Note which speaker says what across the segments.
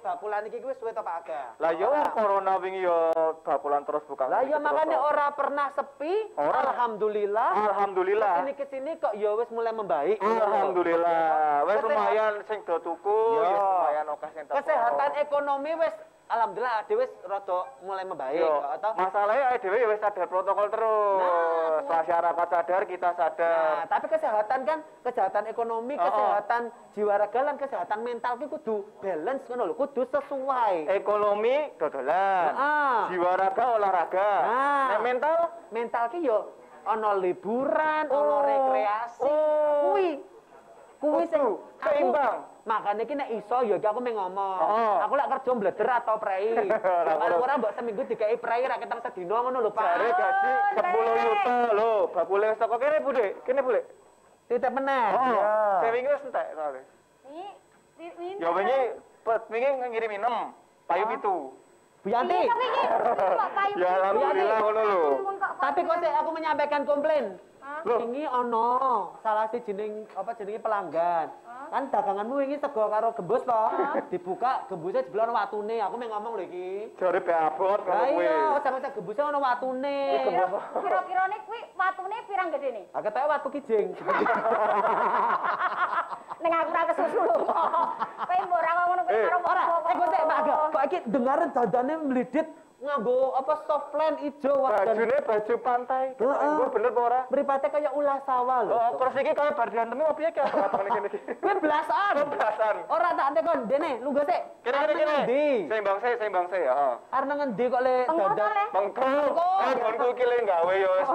Speaker 1: Bakulan iki wis suwe to Pak Aga.
Speaker 2: Lah ya wong corona wingi ya bakulan terus buka.
Speaker 1: Lah ya makane ora pernah sepi. Alhamdulillah.
Speaker 2: Alhamdulillah.
Speaker 1: Kesini kok ya wis mulai membaik.
Speaker 2: Alhamdulillah. Wis lumayan sing do tuku ya lumayan akeh sing tak.
Speaker 1: Kesehatan ekonomi wis alhamdulillah dhewe wis rada mulai membaik atau
Speaker 2: masalahnya dhewe wis sadar protokol terus. Masyarakat sadar, kita sadar.
Speaker 1: Nah, tapi kesehatan ekonomi, kesehatan jiwa raga lan kesehatan mental ki kudu balance ngono lho, kudu sesuai.
Speaker 2: Ekonomi dodolan. Jiwa raga olahraga. Nek
Speaker 1: mental ki yo ana liburan, ana rekreasi. Kuwi sing
Speaker 2: seimbang.
Speaker 1: Makanya ki nek iso ya aku meng ngomong. Aku lek kerja bleder atau prei. Ora mbok seminggu dikeki prei ra ketang sedina ngono lho, Pak.
Speaker 2: Jare gaji 10 juta lho, bakule wis teko kene, Bu Dik. Kene, Bu Dik.
Speaker 1: Titip meneh.
Speaker 2: Saya wingi wis entek soalé. Ya wingi ngirim 6, payu 7.
Speaker 1: Bu Yanti.
Speaker 2: Ya alhamdulillah ngono lho.
Speaker 1: Tapi kok aku menyampaikan komplain. Wingi ono salah si jenenge pelanggan. Kan daganganmu wingi sego karo gembus to. Dibuka gembusnya jebul ono watune. Aku meng ngomong lho iki.
Speaker 2: Jare be abot karo kowe.
Speaker 1: Lah iya, sak gembusnya ono watune.
Speaker 3: Kira-kirane kuwi watune pirang gedene?
Speaker 1: Aku ketoke watu kijing.
Speaker 3: Ning aku ora kesusu lho. Kowe mbok ora ngono kowe karo
Speaker 1: ora. Kok sik Pak Aga, kok iki dengaren dandane mlidit nganggo apa softland ijo
Speaker 2: bajune baju pantai. Gue bener apa ora?
Speaker 1: Mripate kaya ulah sawah lho.
Speaker 2: Terus iki kaya bar diantemi opo iki watone kene iki?
Speaker 1: Kuwi blasan. Ora tak tekon dene, lungguh sik.
Speaker 2: Kene. Seimbang se ya.
Speaker 1: Arep nang endi kok le dadak
Speaker 2: mengko. Gonku iki le gawe ya wis.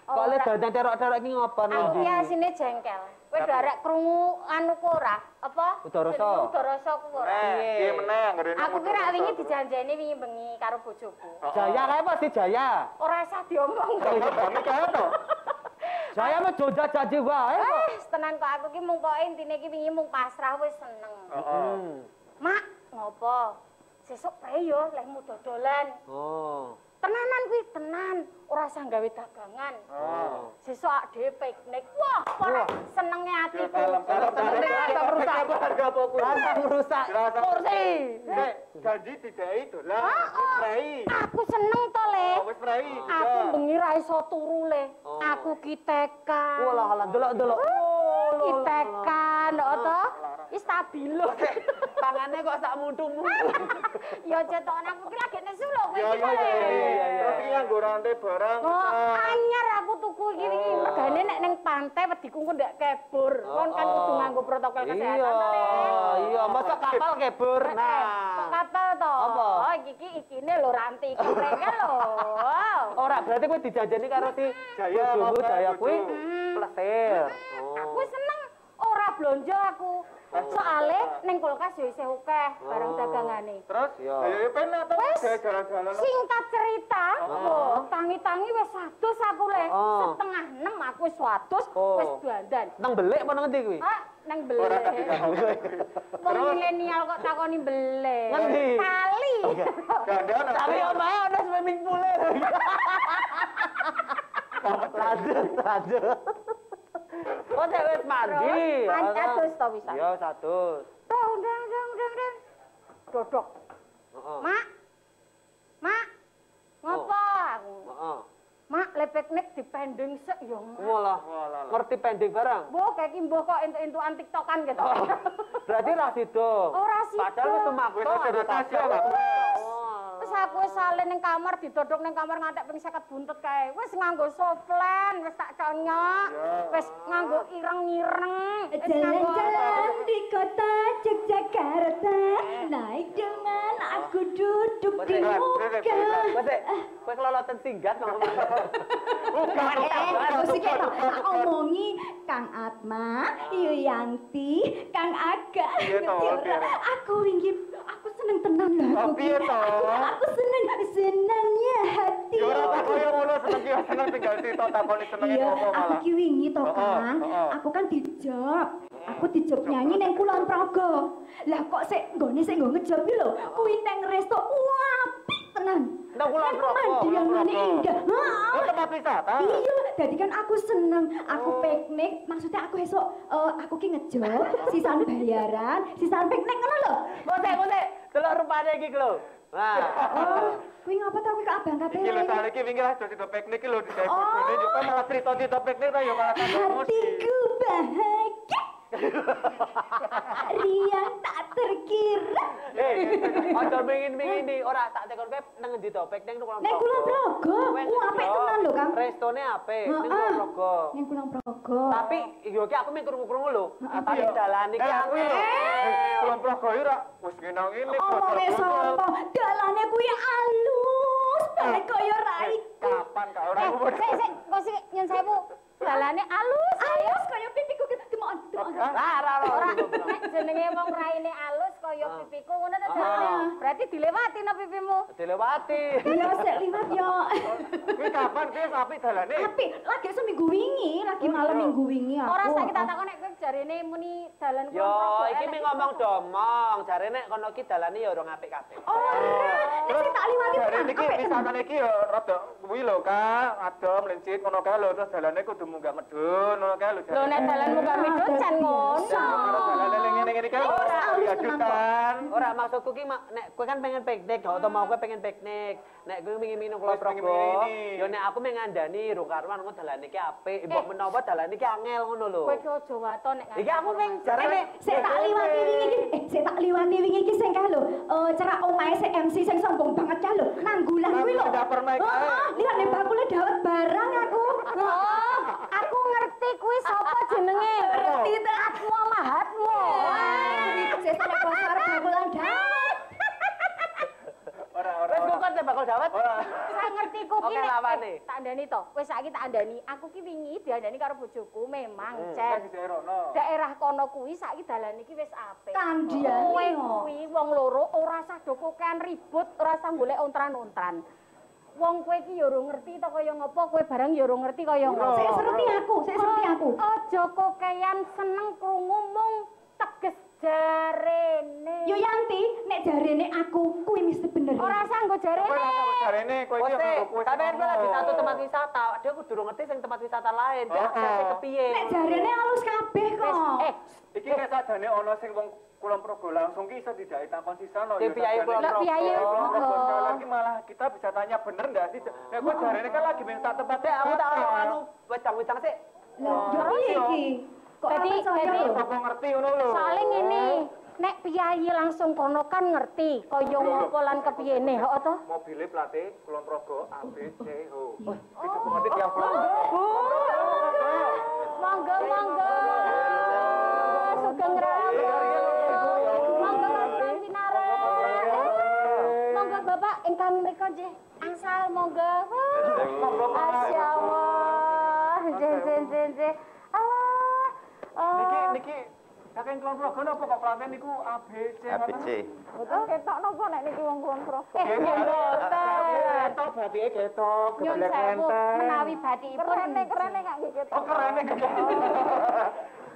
Speaker 1: Kok le dadak terok-terok iki ngopo nang ndi?
Speaker 3: Iki asine jengkel. Kowe darek krungu anu ku ora? Apa?
Speaker 1: Udaraso.
Speaker 3: Udaraso ku ora.
Speaker 2: Piye meneh ngrene.
Speaker 3: Aku kira wingi dijanjeni wingi bengi karo bojoku.
Speaker 1: Jaya kae apa sih Jaya?
Speaker 3: Ora usah diomong.
Speaker 2: Kami kae to.
Speaker 1: Jaya mah joja janji wae kok.
Speaker 3: Tenan kok aku ki mung pokoke intine ki wingi mung pasrah wis seneng. Mak, ngopo? Sesuk pre yo lehmu dodolan. Tenanan kuwi tenan, ora usah gawe dagangan. Sesuk ak dhewe piknik. Wah, ora senenge atiku.
Speaker 2: Harga apa kuwi?
Speaker 1: Rusak kursi.
Speaker 2: Nek janji didai dolan, prei.
Speaker 3: Aku seneng to, Le.
Speaker 2: Wis prei.
Speaker 3: Aku bengi ra iso turu, Le. Aku ki tekan.
Speaker 1: Walah, delok-delok.
Speaker 3: Tekan to. Wis stabilo.
Speaker 1: Tangannya kok sak muntung.
Speaker 3: Ya cetokan aku ki lagi nesu lho kowe.
Speaker 2: Terus iki nganggo rantai barang.
Speaker 3: Anyar aku tuku iki wingi. Regane nek ning pantai wediku engko ndak kebur. Kon kan kudu nganggo protokol kesehatan to, Le.
Speaker 1: Iya, masa kapal kebur.
Speaker 3: Nah, kapal to.
Speaker 1: Apa?
Speaker 3: Oh, ikine lho rantai iki mereka lho.
Speaker 1: Ora berarti kowe dijanjeni karo si Jaya kuwi plesir.
Speaker 3: Aku seneng ora blonjo aku. Soale ning kulkas yo isih akeh barang dagangane.
Speaker 2: Terus ya penak to jalan-jalan.
Speaker 3: Singkat cerita, tangi-tangi wis 100 aku le. Setengah 6 aku wis 100 wis dandan.
Speaker 1: Nang belik apa nang endi kuwi?
Speaker 3: Nang belik. Wong milenial kok takoni belik.
Speaker 1: Ngendi?
Speaker 3: Kali.
Speaker 2: Dandan.
Speaker 1: Tapi omahe ana swimming pool-e. Lanjut. Oh, wis mandi.
Speaker 3: Atus to bisa.
Speaker 1: Iya, 100.
Speaker 3: Dang. Dodok. Mak. Ngopo aku? Mak, le piknik dipending sik ya.
Speaker 1: Walah. Ngerti pending barang?
Speaker 3: Mbok kayak mbok kok entuk-entukan TikTokan gitu.
Speaker 1: Berarti ra sido.
Speaker 3: Ora sido.
Speaker 1: Padahal wis tumakno.
Speaker 2: Wis ada tasya enggak?
Speaker 3: Wis rasa kowe salin ning kamar didodok ning kamar ngantek ping 50 buntet kae. Wis nganggo soflen, wis tak conyok. Wis nganggo ireng-ireng.
Speaker 4: Jalan-jalan di kota Yogyakarta, naik dengan aku duduk di muka.
Speaker 1: Kowe keloloten singgat ngomong.
Speaker 4: Terus iki tak omongi Kang Atma, Yuyanti, Kang Aga. Aku wingi aku seneng tenan lho. Aku senengnya hati.
Speaker 2: Ya ora tak koyo ngono seneng tinggal cerita takoni senenge ngopo malah.
Speaker 4: Aku ki wingi to Kang, aku kan dijob. Aku dijob nyanyi nang Kulon Progo. Lah kok sik nggone sik nggo ngejob iki lho. Kuwi nang resto apik tenan.
Speaker 1: Nang Kulon Progo.
Speaker 4: Pemandangannya indah.
Speaker 2: Oh, tempat wisata.
Speaker 4: Iya, jadi kan aku seneng, aku piknik, maksudnya aku esok aku ki ngejob, sisan bayaran, sisan piknik ngono lho.
Speaker 1: Kok delok rupane iki lho. Nah,
Speaker 4: Kuwi ngapa ta kuwi ke abang kabeh?
Speaker 2: Iki lho tak iki wingi lah cerita piknik iki lho di bojone yo kan malah cerita piknik ta yo malah
Speaker 4: Hatiku bahagia. Riang tak terkira.
Speaker 1: aja mingin-mingin di ora tak tekon kowe nang endi to piknik nang Kulon Progo.
Speaker 4: Nek Kulon Progo, apik tenan lho, Kang.
Speaker 1: Restone apik ning Kulon Progo.
Speaker 4: Ning Kulon Progo.
Speaker 1: Tapi yo ki aku mung krungu-krungu lho. Tapi dalan iki
Speaker 2: aku lho. Kulon Progo yo ra wis ngene
Speaker 4: Omongke sapa? Dalane kuwi alus, banget kaya ra iku.
Speaker 2: Kapan kak ora
Speaker 3: Sik, kok sik nyun sewu. Dalane alus.
Speaker 4: Alus kaya pipiku ki demon.
Speaker 1: ora.
Speaker 3: Nek jenenge wong raine alus kaya pipiku ngono ta jarane. Berarti dilewati no pipimu.
Speaker 1: Dilewati.
Speaker 4: Iya, sik liwat yo.
Speaker 2: kuwi kapan kuwi apik dalane
Speaker 4: Apik, lagi seminggu wingi, lagi malam minggu wingi aku.
Speaker 3: Ora saiki tak takon nek kowe jarene muni dalan
Speaker 1: Yo, iki ming ngomong domong. Jare nek kono ki dalane ya ora apik kabeh.
Speaker 4: Nek sing tak liwati
Speaker 2: Dari
Speaker 4: tenan,
Speaker 2: niki
Speaker 4: apik tenan.
Speaker 2: wisatane iki yo rada kuwi lho Kak, adem melincit ngono kae lho terus dalane kudu munggah medun ngono kae lho.
Speaker 3: Lho nek dalan muga midun jan ngono.
Speaker 2: Karo dalane ngene-ngene kae ora ajudan.
Speaker 1: Ora maksudku ki nek kowe kan pengen piknik, gak tau mau kowe pengen piknik. Nek kowe minum Kulon
Speaker 2: Wis pengen
Speaker 1: Progo,
Speaker 2: ini.
Speaker 1: yo nek aku mengandani ro karuan ngono dalane iki apik. Mbok menawa dalane iki angel ngono lho.
Speaker 3: Kowe ki aja waton nek
Speaker 1: Iki aku ming jarene
Speaker 4: Sik tak liwati wingi iki, sik tak liwati wingi iki sing kae lho. Cerak omahe sing MC sing sombong banget kae lho. Nanggulan kuwi lho.
Speaker 2: Udah pernah kae.
Speaker 4: Heeh, lihat nek bakule dawet barang aku.
Speaker 3: Oh, aku ngerti kuwi sapa jenenge.
Speaker 4: Ngerti ta?
Speaker 3: Atmo Mahatmo.
Speaker 4: Sik nek pasar bakulan dawet.
Speaker 2: Ora.
Speaker 1: wis kok kan bakal dawet.
Speaker 3: Saya ngerti ku ki
Speaker 1: Oke, lawane.
Speaker 3: tak andani to. Wis saiki tak andani. Aku ki wingi diandani karo bojoku memang
Speaker 2: Kan
Speaker 3: Cen.
Speaker 2: di Erono.
Speaker 3: Daerah kono kuwi saiki dalan iki wis apik.
Speaker 4: Kandian
Speaker 3: Kowe
Speaker 4: yo.
Speaker 3: kuwi wong loro ora usah do kokean ribut, ora usah golek ontran-ontran. Wong kowe iki ya ora ngerti to kaya ngopo, kowe bareng ya ora ngerti kaya ngopo.
Speaker 4: Sik serti aku.
Speaker 3: Aja kokean seneng krungu mung teges jarene.
Speaker 4: Yo Yanti, nek jarene aku kuwi mesti bener.
Speaker 3: Ora usah nggo
Speaker 2: Kowe
Speaker 3: jarene.
Speaker 2: ora jarene kowe iki
Speaker 1: Wes,
Speaker 2: yo kuwi.
Speaker 1: sampean kowe lagi satu tempat wisata, dia kudu ngerti sing tempat wisata lain, dia aksesnya kepiye.
Speaker 4: Nek jarene alus kabeh kok.
Speaker 2: Iki nek sajane ana sing wong Kulon Progo langsung ki iso didai takon sisano
Speaker 1: Di Piyayi Kulon Progo.
Speaker 3: Piyayi Progo.
Speaker 2: Lagi malah kita bisa tanya bener enggak sih? Nek kowe jarene kan lagi minta tempat
Speaker 1: Dek, aku tak anu wedang-wedang sih.
Speaker 4: Lah, yo piye iki? Kok
Speaker 3: Dadi-
Speaker 4: percaya
Speaker 3: dadi-
Speaker 4: lho?
Speaker 2: Apa ngerti ngono lho.
Speaker 3: Soale ngene, nek piyayi langsung kono kan ngerti kaya ngopo lan kepiyene, heeh to?
Speaker 2: Mobile plate Kulon Progo A B C O. Bisa ngerti tiap Kulon.
Speaker 3: Monggo, monggo. Sugeng rawu. Monggo Mas Pinare. Monggo Bapak ingkang mriko nggih. Angsal monggo. Masyaallah. Jen. Alah.
Speaker 2: Niki saking Kulon Progo napa kok plate niku A B C?
Speaker 5: ABC.
Speaker 3: Mboten ketok napa nek niki wong Kulon Progo.
Speaker 2: Ketok batike ketok,
Speaker 3: Nyun
Speaker 2: geblek
Speaker 3: sewu
Speaker 2: enten.
Speaker 3: menawi badhipun kerene gak nggih ketok.
Speaker 2: Oh keren iki.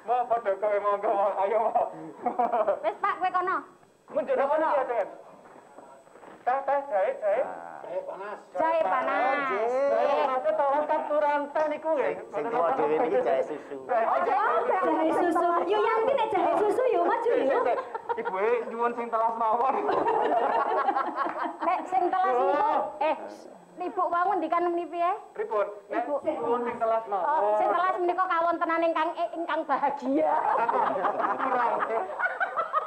Speaker 2: Mau padha kowe monggo ayo mau.
Speaker 3: Wis Pak kowe kono.
Speaker 2: Menjono kono ya, Den. Teh jahe.
Speaker 3: Jahe panas.
Speaker 2: Masuk tolong kapturan teh niku nggih.
Speaker 5: Sing tuwa dhewe niki jahe susu.
Speaker 4: Jahe susu. Yo Yanti nek jahe susu yo maju yo.
Speaker 2: Ibu nyuwun sing telas mawon.
Speaker 3: Nek sing telas niku Ibu wau ngendikan meni piye?
Speaker 2: Pripun? Nek nyuwun sing telas
Speaker 3: Oh,
Speaker 2: mawon.
Speaker 3: sing telas menika kawontenan ingkang bahagia.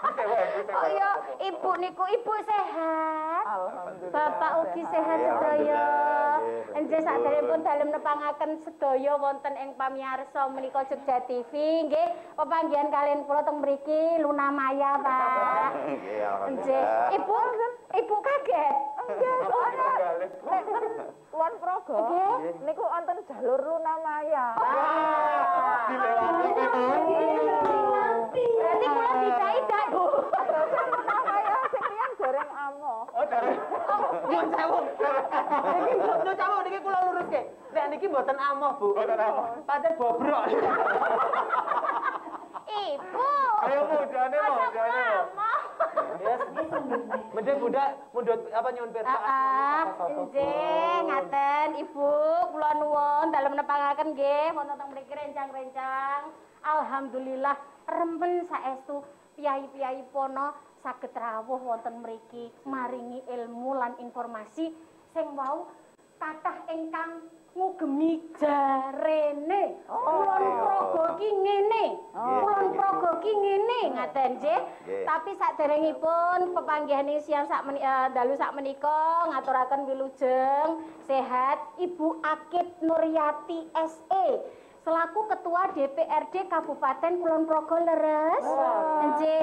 Speaker 2: Bisa wae.
Speaker 3: Oh iya, ibu niku ibu sehat. Bapak ugi sehat sedaya. Enjih saderengipun dalem nepangaken sedaya wonten ing pamiyarsa menika Jogja TV nggih pepanggihan kalian kula teng mriki Luna Maya, Pak.
Speaker 5: Nggih,
Speaker 3: Enjih, Ibu kaget.
Speaker 6: Nggih, Kulon Progo. Niku wonten jalur Luna Maya.
Speaker 3: Berarti kula tidak, Bu.
Speaker 6: Luna Maya sing tiyang dereng amo.
Speaker 2: Oh, dereng.
Speaker 1: Nyun sewu. Nyun sewu niki kula luruske. Nek niki mboten amoh, Bu.
Speaker 2: Mboten amoh.
Speaker 1: Pancen bobrok.
Speaker 3: Ibu.
Speaker 2: Ayo mudane mau, jane mau.
Speaker 1: Yes. Mending mundut apa nyuwun pirsa.
Speaker 3: Nggih, ngaten Ibu, kula nuwun dalem nepangaken nggih wonten teng mriki rencang-rencang. Alhamdulillah remen saestu piyai-piyai pono saged rawuh wonten mriki maringi ilmu lan informasi sing wau kathah ingkang ngugemi jarene. Kulon Progo ki ngene. Kulon Progo ki ngene ngaten nggih. Tapi saderengipun pepanggihan siang dalu sak menika ngaturaken wilujeng sehat Ibu Akid Nuryati SE selaku Ketua DPRD Kabupaten Kulon Progo leres. Nggih,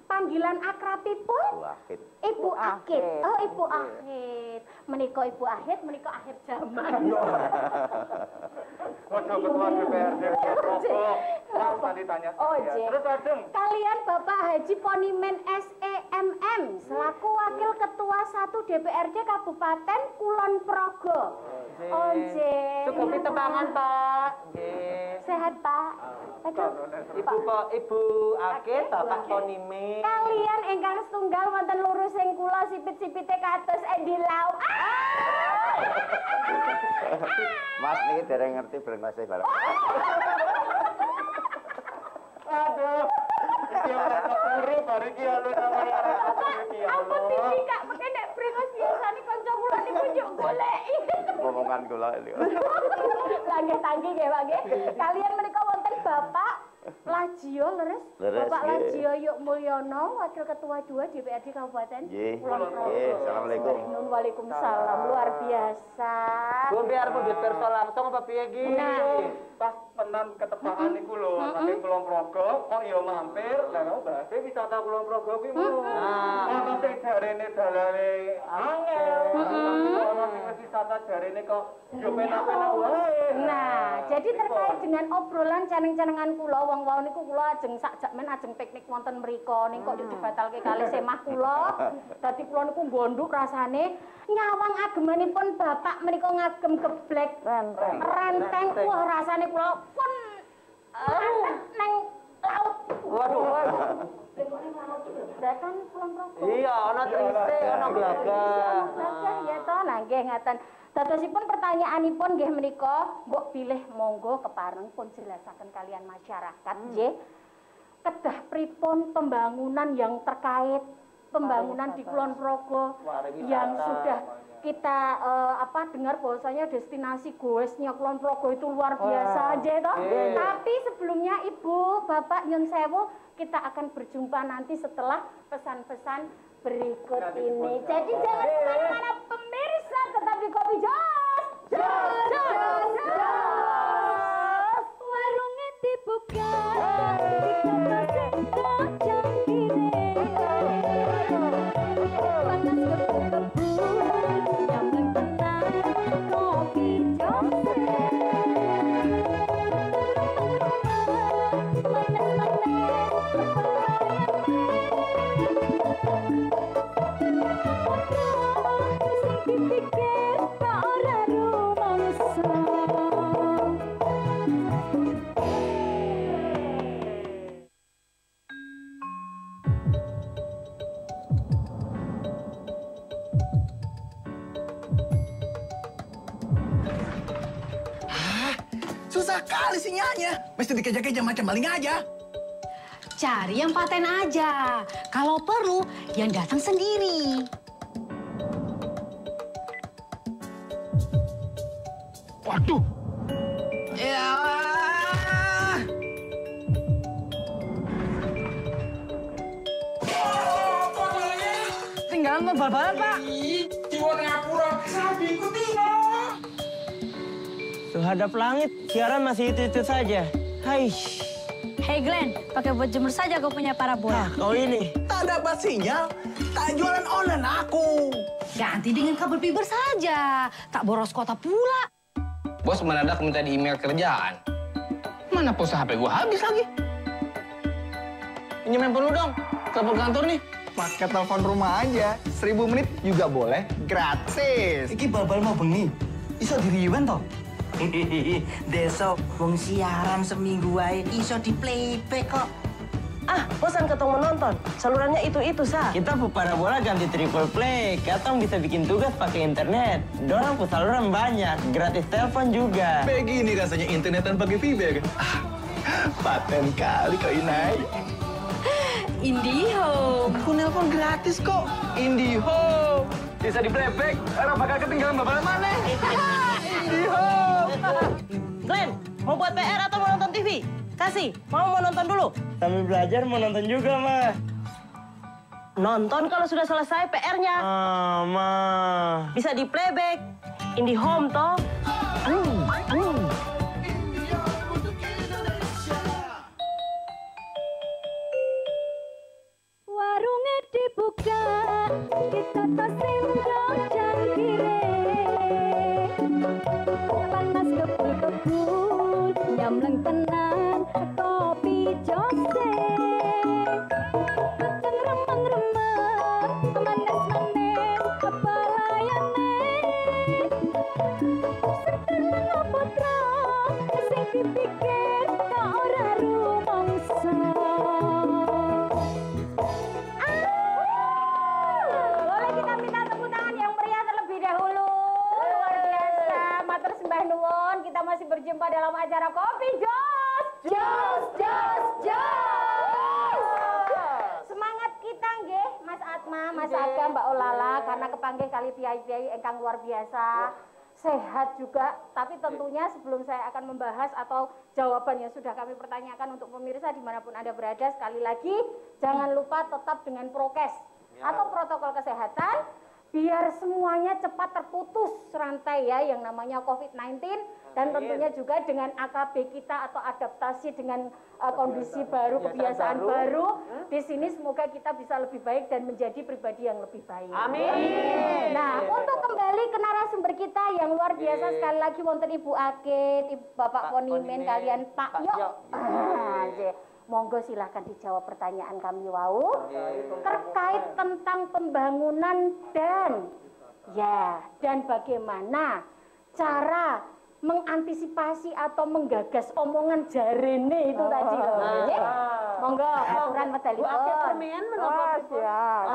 Speaker 3: panggilan akrabipun Ibu Akid. Oh, Ibu Akid. Menika Ibu Akid, menika akhir zaman.
Speaker 2: Wakil Ketua DPRD Progo. Langsung ditanya. Terus lajeng.
Speaker 3: Kalian Bapak Haji Ponimen SEMM selaku Wakil Ketua 1 DPRD Kabupaten Kulon Progo. Oh, nggih.
Speaker 1: Cukup tepangan, Pak. Nggih.
Speaker 3: Sehat, Pak.
Speaker 1: Ibu Akid, Bapak Ponimen.
Speaker 3: Kalian ingkang setunggal wonten lurus sing kula sipit-sipite kados Endi Lau.
Speaker 5: Mas niki dereng ngerti brenglase bareng.
Speaker 2: Aduh. Iki ora turu bari iki alo namanya arek iki ya
Speaker 3: Ampun
Speaker 2: Allah.
Speaker 3: Bibi Kak, mengke nek brengos biasane kanca kula niku njuk goleki.
Speaker 5: Ngomongan kula iki.
Speaker 3: Tanggi-tanggi nggih, Pak nggih. Kalian menika wonten Bapak Lajio leres.
Speaker 5: Leres,
Speaker 3: Bapak
Speaker 5: nggih.
Speaker 3: Lajio Yuk Mulyono, Wakil Ketua 2 DPRD Kabupaten
Speaker 5: Nggih.
Speaker 3: Kulon Progo.
Speaker 5: Nggih, assalamualaikum.
Speaker 3: Waalaikumsalam, luar biasa.
Speaker 1: Bu biar mundut pirsa langsung apa piye iki?
Speaker 2: Pas penan ketepakan niku lho, saking Kulon Progo, kok ya mampir, lah kok bahasa wisata Kulon Progo kuwi ngono. Ono sing jarene dalane angel, ono sing wisata jarene kok yo penak-penak wae.
Speaker 3: Nah, jadi terkait dengan obrolan ceneng-cenengan kula wong-wong niku kula ajeng sakjamen ajeng piknik wonten mriko ning kok yo dibatalke kalih semah kula. Dadi kula niku mbonduk rasane nyawang agemanipun Bapak menika ngagem geblek renteng. Wah, rasane kula pun neng laut.
Speaker 1: Waduh.
Speaker 3: Kan Kulon Progo.
Speaker 1: Iya, ana trise, ana glagah.
Speaker 3: Ya toh, nah nggih ngaten. Dadosipun pertanyaanipun nggih menika, mbok bilih monggo kepareng pun jelasaken kalian masyarakat nggih. Kedah pripun pembangunan yang terkait pembangunan di Kulon Progo yang sudah kita dengar bahwasanya destinasi goesnya Kulon Progo itu luar biasa nggih toh. Tapi sebelumnya Ibu, Bapak nyun sewu, kita akan berjumpa nanti setelah pesan-pesan berikut ini. Jadi jangan kemana-mana pemirsa, tetap di Kopi Jos. Jos.
Speaker 4: Warungnya dibuka, dibuka sendok jangkine. Panas kebu-kebu, nyaman tenang Kopi Jos.
Speaker 7: Susah kali sinyalnya. Mesti dikejar-kejar macam maling aja.
Speaker 8: Cari yang paten aja. Kalau perlu, yang datang sendiri.
Speaker 7: Waduh. Ya. Tinggal
Speaker 9: Jangan nonton bal-balan, Pak.
Speaker 7: Jiwa ngapura, sabi ikuti
Speaker 9: Terhadap langit, siaran masih itu-itu saja. Hai.
Speaker 8: Hei Glenn, pakai buat jemur saja kau punya parabola.
Speaker 9: Nah, kau ini.
Speaker 7: Tak dapat sinyal, tak jualan online aku.
Speaker 8: Ganti dengan kabel fiber saja. Tak boros kuota pula.
Speaker 10: Bos mendadak minta di email kerjaan. Mana pulsa HP gua habis lagi. Pinjam handphone lu dong. Telepon kantor nih.
Speaker 7: Pakai telepon rumah aja, 1000 menit juga boleh, gratis.
Speaker 9: Iki bal-bal mau bengi. Iso diriwen toh? Desok, wong siaran seminggu wae iso di playback kok.
Speaker 11: Ah, bosan ketong menonton. Salurannya itu-itu, Sa.
Speaker 9: Kita parabola ganti triple play. Katong bisa bikin tugas pakai internet. Dorang saluran banyak, gratis telepon juga.
Speaker 7: Begini rasanya internetan pakai fiber. Paten kali kau Inai.
Speaker 8: IndiHome.
Speaker 7: Aku nelpon gratis kok. IndiHome. Bisa di playback, orang bakal ketinggalan babalan mana? IndiHome.
Speaker 11: Glenn, mau buat PR atau mau nonton TV? Kasih, mau nonton dulu.
Speaker 9: Sambil belajar mau nonton juga, Ma.
Speaker 11: Nonton kalau sudah selesai PR-nya.
Speaker 9: Ma.
Speaker 11: Bisa di playback. IndiHome, toh.
Speaker 4: Warungnya dibuka, kita tas sendok cangkire. Panas kebul-kebul, nyamleng tenan, kopi jose. Mateng remeng-remeng, manis-manis, kepalayane. Sedang apa terang, sing dipikir, tak ora rumangsa.
Speaker 3: Boleh kita minta tepuk tangan yang meriah terlebih dahulu. Luar biasa, matur sembah nuwun. Kita masih berjumpa dalam acara Kopi Jos. Semangat kita nggih, Mas Atma, Mas Aga, Mbak Olala, karena kepanggih kali piai-piai engkang luar biasa. Sehat juga, tapi tentunya sebelum saya akan membahas atau jawaban yang sudah kami pertanyakan untuk pemirsa dimanapun Anda berada, sekali lagi jangan lupa tetap dengan prokes atau protokol kesehatan biar semuanya cepat terputus rantai ya yang namanya COVID-19 dan tentunya juga dengan AKB kita atau adaptasi dengan kondisi baru, kebiasaan baru. Di sini semoga kita bisa lebih baik dan menjadi pribadi yang lebih baik.
Speaker 1: Amin.
Speaker 3: Nah, untuk kembali ke narasumber kita yang luar biasa sekali lagi wonten Ibu Ake, Bapak Ponimen, kalian Pak Yok. Monggo silahkan dijawab pertanyaan kami wau terkait tentang pembangunan dan bagaimana cara mengantisipasi atau menggagas omongan jarene itu tadi loh. Monggo aturan medalipun.
Speaker 1: Bu Ake permian menapa siap.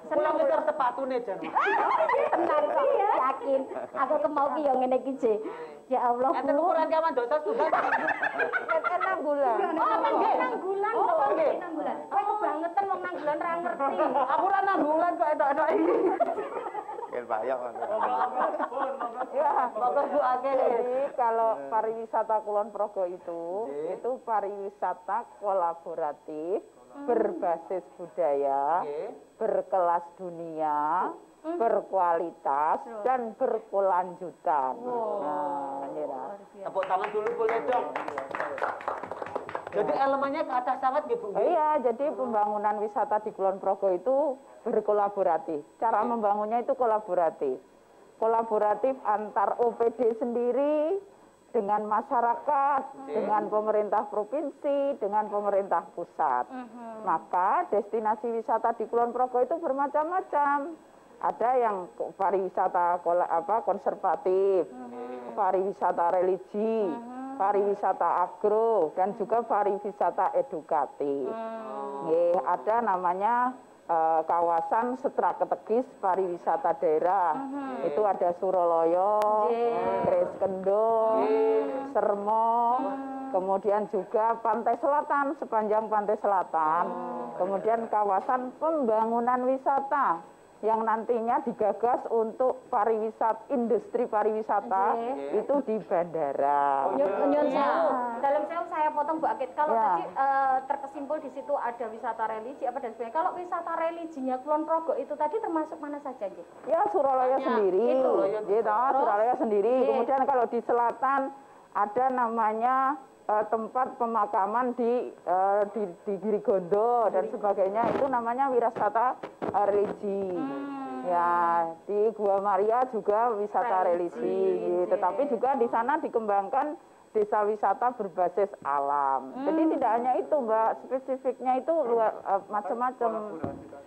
Speaker 1: Senang besar sepatune jan.
Speaker 3: Tenang kok yakin. Aku kemau ki yo ngene iki, Je. Ya Allah, Bu.
Speaker 1: Enten ukuran kawan dosa juga.
Speaker 6: 6 bulan.
Speaker 3: Oh, nggih 6 bulan. Oh, nggih 6 bulan. Kowe kebangetan wong 6 bulan ra ngerti.
Speaker 1: Aku ra 6 bulan kok etok-etok iki.
Speaker 5: Ken bayang.
Speaker 6: Ya,
Speaker 1: Monggo Bu Ake.
Speaker 6: jadi kalau pariwisata Kulon Progo itu pariwisata kolaboratif, berbasis budaya, berkelas dunia, berkualitas dan berkelanjutan. Nah,
Speaker 1: tepuk tangan dulu boleh dong. Jadi elemennya ke atas sangat nggih Bu.
Speaker 6: Iya, jadi pembangunan wisata di Kulon Progo itu berkolaboratif. Cara membangunnya itu kolaboratif. Kolaboratif antar OPD sendiri dengan masyarakat, dengan pemerintah provinsi, dengan pemerintah pusat. Maka destinasi wisata di Kulon Progo itu bermacam-macam. Ada yang pariwisata konservatif, pariwisata religi, pariwisata agro, dan juga pariwisata edukatif. Ada namanya kawasan strategis pariwisata daerah. Itu ada Suroloyo, Kreskendo, Sermo, kemudian juga pantai selatan, sepanjang pantai selatan. Kemudian kawasan pembangunan wisata. yang nantinya digagas untuk pariwisata, industri pariwisata itu di bandara.
Speaker 3: Nyon sewu, dalam sewu saya potong Bu Akid. Kalau tadi terkesimpul di situ ada wisata religi apa dan sebagainya. Kalau wisata religinya Kulon Progo itu tadi termasuk mana saja, Nggih?
Speaker 6: Ya Suralaya sendiri, gitu, Suralaya sendiri. Kemudian kalau di selatan ada namanya tempat pemakaman di Girigondo dan sebagainya, itu namanya wisata religi. Ya, di Gua Maria juga wisata religi. Tetapi juga di sana dikembangkan desa wisata berbasis alam. Jadi tidak hanya itu, Mbak, spesifiknya itu luar macam-macam.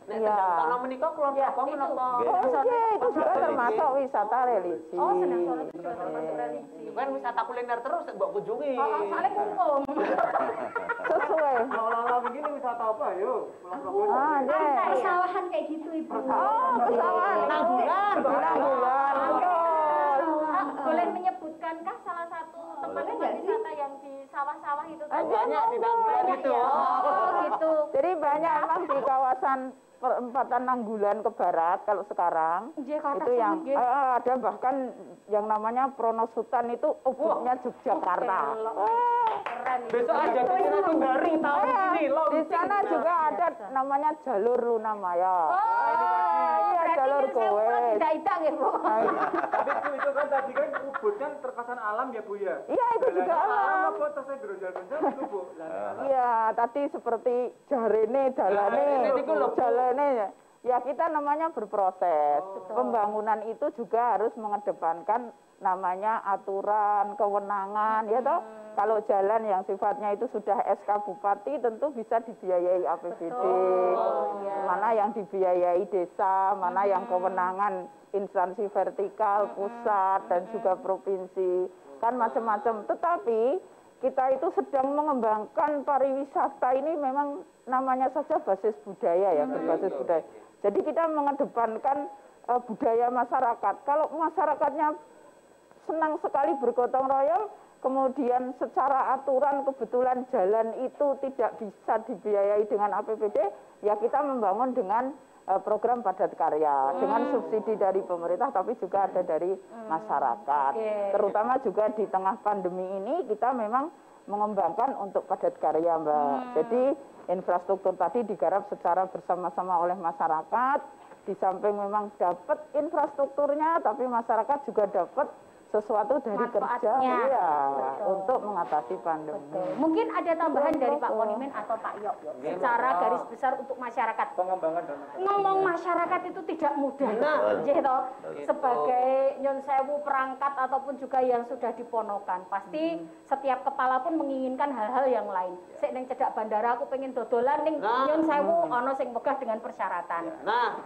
Speaker 6: Ya.
Speaker 1: Kalau menikah Kulon Progo menapa?
Speaker 6: Itu juga termasuk wisata religi.
Speaker 3: Oh, Sendang Solo itu juga termasuk religi.
Speaker 1: Kan wisata kuliner terus mbok kunjungi.
Speaker 3: Soalnya umum.
Speaker 6: Sesuai.
Speaker 2: Kalau begini wisata apa, yuk? Kulon Progo.
Speaker 4: Persawahan kayak gitu, Ibu.
Speaker 6: Oh, persawahan.
Speaker 1: Nanggulan.
Speaker 3: Boleh menyebutkankah salah satu tempat wisata yang di sawah-sawah itu?
Speaker 1: Banyak di Nanggulan itu.
Speaker 3: Oh, gitu.
Speaker 6: Jadi banyak memang di kawasan perempatan Nanggulan ke barat kalau sekarang. Itu yang ada bahkan yang namanya Pronosutan itu ubuknya Yogyakarta.
Speaker 3: Keren.
Speaker 1: Besok ada Cina Tunggaring tahun ini loh.
Speaker 6: Di sana juga ada namanya jalur Luna Maya. Iya, jalur kowe.
Speaker 3: Tidak ya, Bu.
Speaker 2: Tapi Bu, itu kan tadi kan Ubud kan terkesan alam ya, Bu ya?
Speaker 6: Iya, itu juga alam.
Speaker 2: Apa terus saya gerojal-gerojal itu, Bu?
Speaker 6: Iya, tadi seperti jarene, dalane, jalane. Ya kita namanya berproses. Pembangunan itu juga harus mengedepankan namanya aturan, kewenangan, ya toh. Kalau jalan yang sifatnya itu sudah SK Bupati tentu bisa dibiayai APBD. Mana yang dibiayai desa, mana yang kewenangan instansi vertikal, pusat, dan juga provinsi. Kan macam-macam. Tetapi kita itu sedang mengembangkan pariwisata ini memang namanya saja basis budaya ya, berbasis budaya. Jadi kita mengedepankan budaya masyarakat. Kalau masyarakatnya senang sekali bergotong royong, kemudian secara aturan kebetulan jalan itu tidak bisa dibiayai dengan APBD, ya kita membangun dengan program padat karya, dengan subsidi dari pemerintah tapi juga ada dari masyarakat. Terutama juga di tengah pandemi ini kita memang mengembangkan untuk padat karya, Mbak. Jadi infrastruktur tadi digarap secara bersama-sama oleh masyarakat, di samping memang dapat infrastrukturnya tapi masyarakat juga dapat sesuatu dari kerja untuk mengatasi pandemi.
Speaker 3: Mungkin ada tambahan dari Pak Ponimen atau Pak Yok secara garis besar untuk masyarakat.
Speaker 2: Pengembangan dan
Speaker 3: ngomong masyarakat itu tidak mudah. Gitu. Sebagai Nyon Sewu perangkat ataupun juga yang sudah diponokan, pasti setiap kepala pun menginginkan hal-hal yang lain. Sik ning cedak bandara aku pengen dodolan ning Nyon Sewu ono sing megah dengan persyaratan.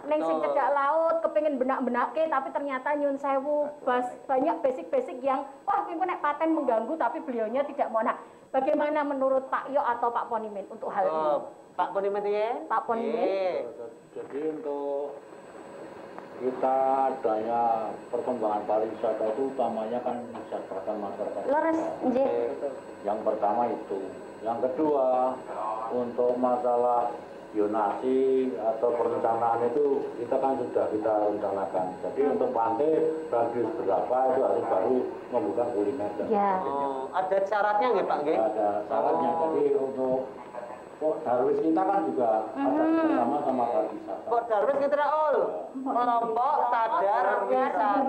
Speaker 3: Ning sing cedak laut kepengin benak-benake tapi ternyata Nyon Sewu banyak basic-basic yang wah mungkin nek paten mengganggu tapi beliaunya tidak mau. Nah, bagaimana menurut Pak Yo atau Pak Ponimen untuk hal ini?
Speaker 1: Pak Ponimen ya?
Speaker 3: Pak Ponimen.
Speaker 12: Jadi untuk kita adanya perkembangan pariwisata itu utamanya kan mensejahterakan masyarakat.
Speaker 3: Leres, nggih.
Speaker 12: Yang pertama itu. Yang kedua, untuk masalah zonasi atau perencanaan itu kita kan sudah kita rencanakan. Jadi untuk pantai radius berapa itu harus baru membuka kuliner dan
Speaker 1: ada syaratnya nggak Pak?
Speaker 12: Ada syaratnya. Jadi untuk Darwis kita kan juga ada bersama sama pariwisata.
Speaker 1: Kok Darwis kita kelompok sadar wisata.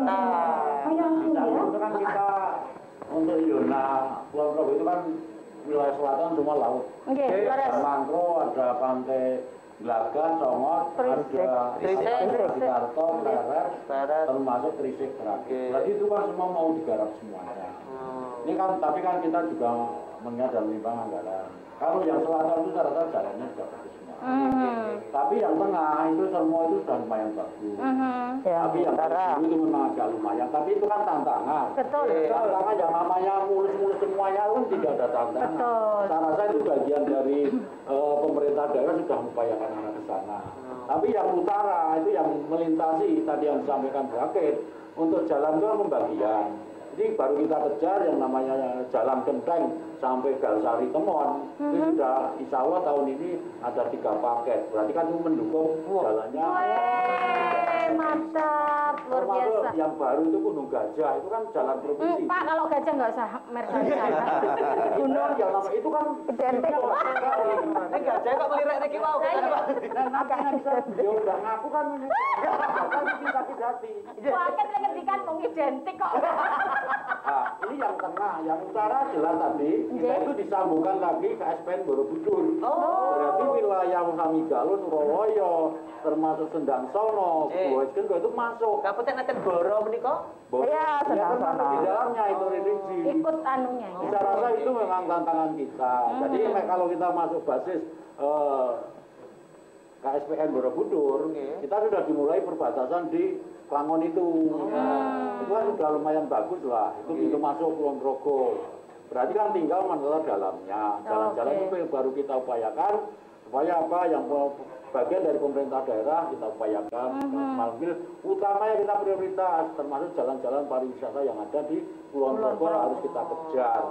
Speaker 12: Itu kan kita untuk zona Kulon Progo itu kan wilayah selatan semua laut. Ada mangrove, ada pantai Glagan, Songot, ada Sikarto, Pleret, termasuk Trisik terakhir. Jadi itu kan semua mau digarap semuanya. Ini kan, tapi kan kita juga melihat dan menimbang anggaran. Kalau yang selatan itu rata-rata jalannya sudah bagus semua. Tapi yang tengah itu semua itu sudah lumayan bagus. Tapi yang tengah itu memang agak lumayan. Tapi itu kan tantangan. Tantangan yang namanya mulus-mulus semuanya pun tidak ada tantangan. Saya rasa itu bagian dari pemerintah daerah sudah mengupayakan arah ke sana. Tapi yang utara itu yang melintasi tadi yang disampaikan Brakit untuk jalan itu pembagian. Jadi baru kita kejar yang namanya Jalan Genteng sampai Galsari Temon. Itu sudah insya Allah tahun ini ada 3 paket. Berarti kan itu mendukung jalannya.
Speaker 3: Mantap, luar biasa.
Speaker 12: Yang baru itu Gunung Gajah, itu kan jalan provinsi.
Speaker 3: Pak, kalau gajah nggak usah merah.
Speaker 12: Gunung yang nama itu kan
Speaker 6: identik.
Speaker 1: Ini gajah kok melirik Riki mau.
Speaker 12: Nanti bisa dia udah ngaku kan ini. Kan kita hati.
Speaker 3: Paket yang ngendikan mau identik kok.
Speaker 12: Nah, ini yang tengah, yang utara jelas tadi, kita itu disambungkan lagi ke SPN Borobudur. Berarti wilayah Samigalo, Surabaya, termasuk Sendang Sono, Boesken itu masuk.
Speaker 1: Kabupaten Boro menika?
Speaker 6: Iya, Sendang Sono.
Speaker 12: Di dalamnya itu religi.
Speaker 3: Ikut anunya ya.
Speaker 12: Saya rasa itu memang tantangan kita. Jadi kalau kita masuk basis KSPN Borobudur, kita sudah dimulai perbatasan di Klangon itu. Itu kan sudah lumayan bagus lah. Itu pintu masuk Kulon Progo. Berarti kan tinggal masalah dalamnya. Jalan-jalan itu yang baru kita upayakan. Supaya apa yang bagian dari pemerintah daerah kita upayakan. Utamanya kita prioritas. Termasuk jalan-jalan pariwisata yang ada di Kulon Progo harus kita kejar.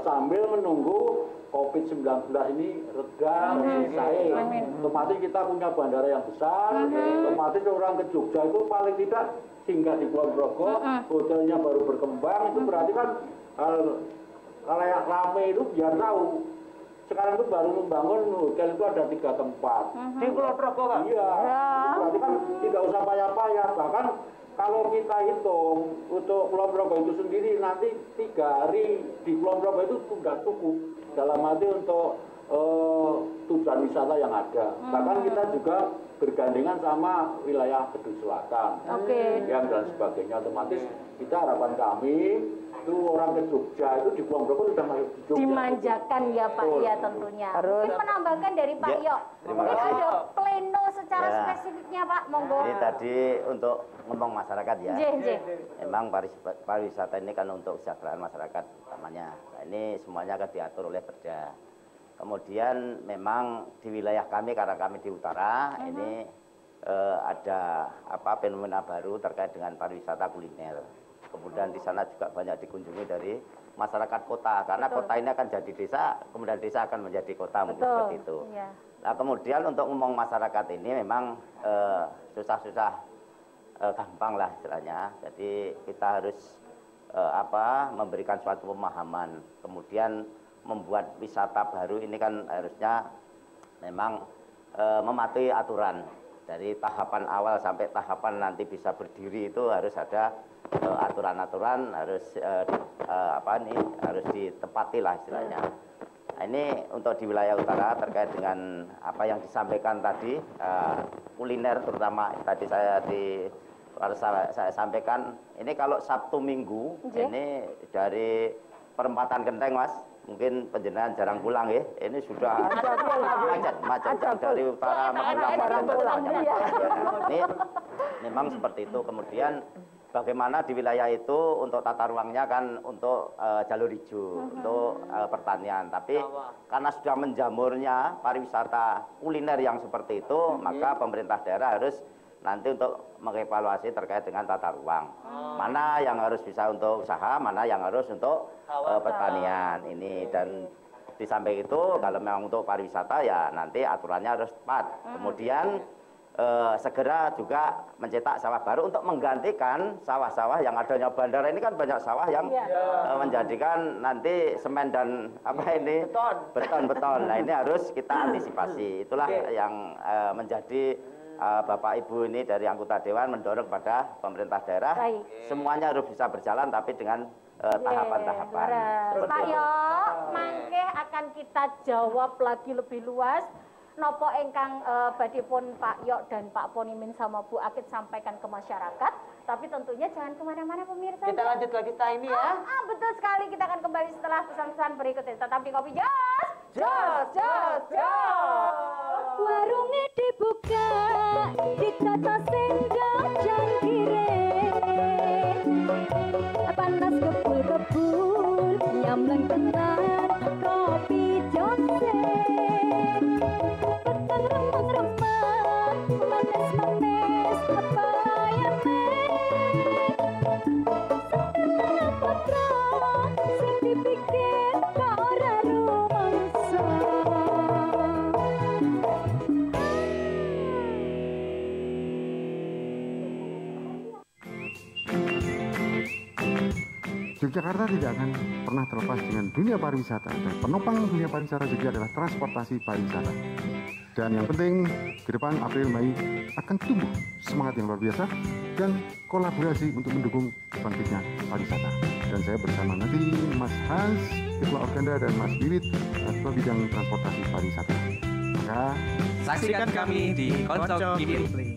Speaker 12: Sambil menunggu COVID-19 ini reda, selesai. Otomatis kita punya bandara yang besar, otomatis orang ke Jogja itu paling tidak singgah di Kulon Progo, hotelnya baru berkembang, itu berarti kan kalau yang rame itu biar tahu. Sekarang itu baru membangun hotel itu ada 3 tempat.
Speaker 1: Di Kulon Progo kan?
Speaker 12: Iya, berarti kan tidak usah payah-payah, bahkan kalau kita hitung untuk Kulon Progo itu sendiri nanti 3 hari di Kulon Progo itu sudah cukup dalam arti untuk tujuan wisata yang ada. Bahkan kita juga bergandengan sama wilayah Kedung Selatan, yang dan sebagainya. Otomatis kita harapan kami itu orang ke Jogja itu di Kulon Progo sudah masuk di Jogja.
Speaker 3: Dimanjakan ya Pak ya tentunya. Mungkin menambahkan dari Pak Yok. Mungkin ada pleno secara spesifiknya Pak, monggo.
Speaker 5: Ini tadi untuk ngomong masyarakat ya. Memang pariwisata ini kan untuk kesejahteraan masyarakat utamanya. Nah, ini semuanya akan diatur oleh Perda. Kemudian memang di wilayah kami karena kami di utara ini ada fenomena baru terkait dengan pariwisata kuliner. Kemudian di sana juga banyak dikunjungi dari masyarakat kota karena kota ini akan jadi desa, kemudian desa akan menjadi kota mungkin seperti itu. Nah kemudian untuk ngomong masyarakat ini memang susah-susah gampang lah istilahnya. Jadi kita harus memberikan suatu pemahaman, kemudian membuat wisata baru ini kan harusnya memang mematuhi aturan dari tahapan awal sampai tahapan nanti bisa berdiri itu harus ada aturan-aturan, harus harus ditepati lah istilahnya. Nah, ini untuk di wilayah utara terkait dengan apa yang disampaikan tadi kuliner terutama tadi saya sampaikan ini kalau Sabtu Minggu ini dari perempatan Genteng Mas, mungkin penjenengan jarang pulang ya. Ini sudah macet dari utara jarang pulang. Ini memang seperti itu. Kemudian bagaimana di wilayah itu untuk tata ruangnya kan untuk jalur hijau, untuk pertanian. Tapi karena sudah menjamurnya pariwisata kuliner yang seperti itu, maka pemerintah daerah harus nanti untuk mengevaluasi terkait dengan tata ruang. Mana yang harus bisa untuk usaha, mana yang harus untuk pertanian ini. Dan di samping itu kalau memang untuk pariwisata ya nanti aturannya harus tepat. Kemudian segera juga mencetak sawah baru untuk menggantikan sawah-sawah yang adanya bandara ini kan banyak sawah yang menjadikan nanti semen dan beton. Nah ini harus kita antisipasi. Itulah yang menjadi Bapak Ibu ini dari anggota Dewan mendorong kepada pemerintah daerah semuanya harus bisa berjalan tapi dengan tahapan-tahapan.
Speaker 3: Pak Yok, mangke akan kita jawab lagi lebih luas. Nopo engkang badipun Pak Yok dan Pak Ponimin sama Bu Akid sampaikan ke masyarakat. Tapi tentunya jangan kemana-mana pemirsa.
Speaker 1: Kita lanjut lagi setelah ini ya.
Speaker 3: Betul sekali, kita akan kembali setelah pesan-pesan berikut ini. Tetap di Kopi Jos.
Speaker 4: Warungnya dibuka, ditata sendok jangkire. Panas kebul-kebul, nyamleng tenan, Kopi Jos. Petang remang-remang, manis-manis, apa ayamnya.
Speaker 13: Jakarta tidak akan pernah terlepas dengan dunia pariwisata, dan penopang dunia pariwisata juga adalah transportasi pariwisata. Dan yang penting, ke depan April Mei akan tumbuh semangat yang luar biasa dan kolaborasi untuk mendukung bangkitnya pariwisata. Dan saya bersama nanti Mas Hans, Ketua Organda, dan Mas Wiwit, Ketua Bidang Transportasi Pariwisata. Maka
Speaker 7: saksikan kami di Konco Kiri.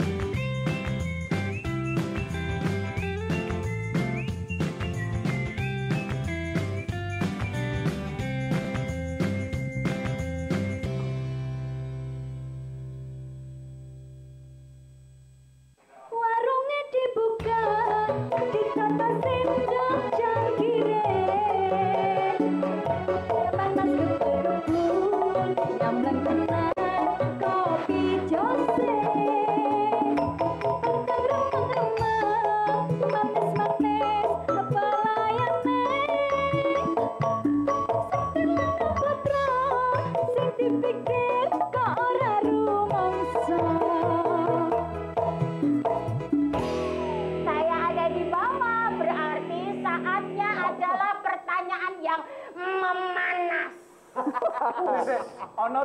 Speaker 2: Ono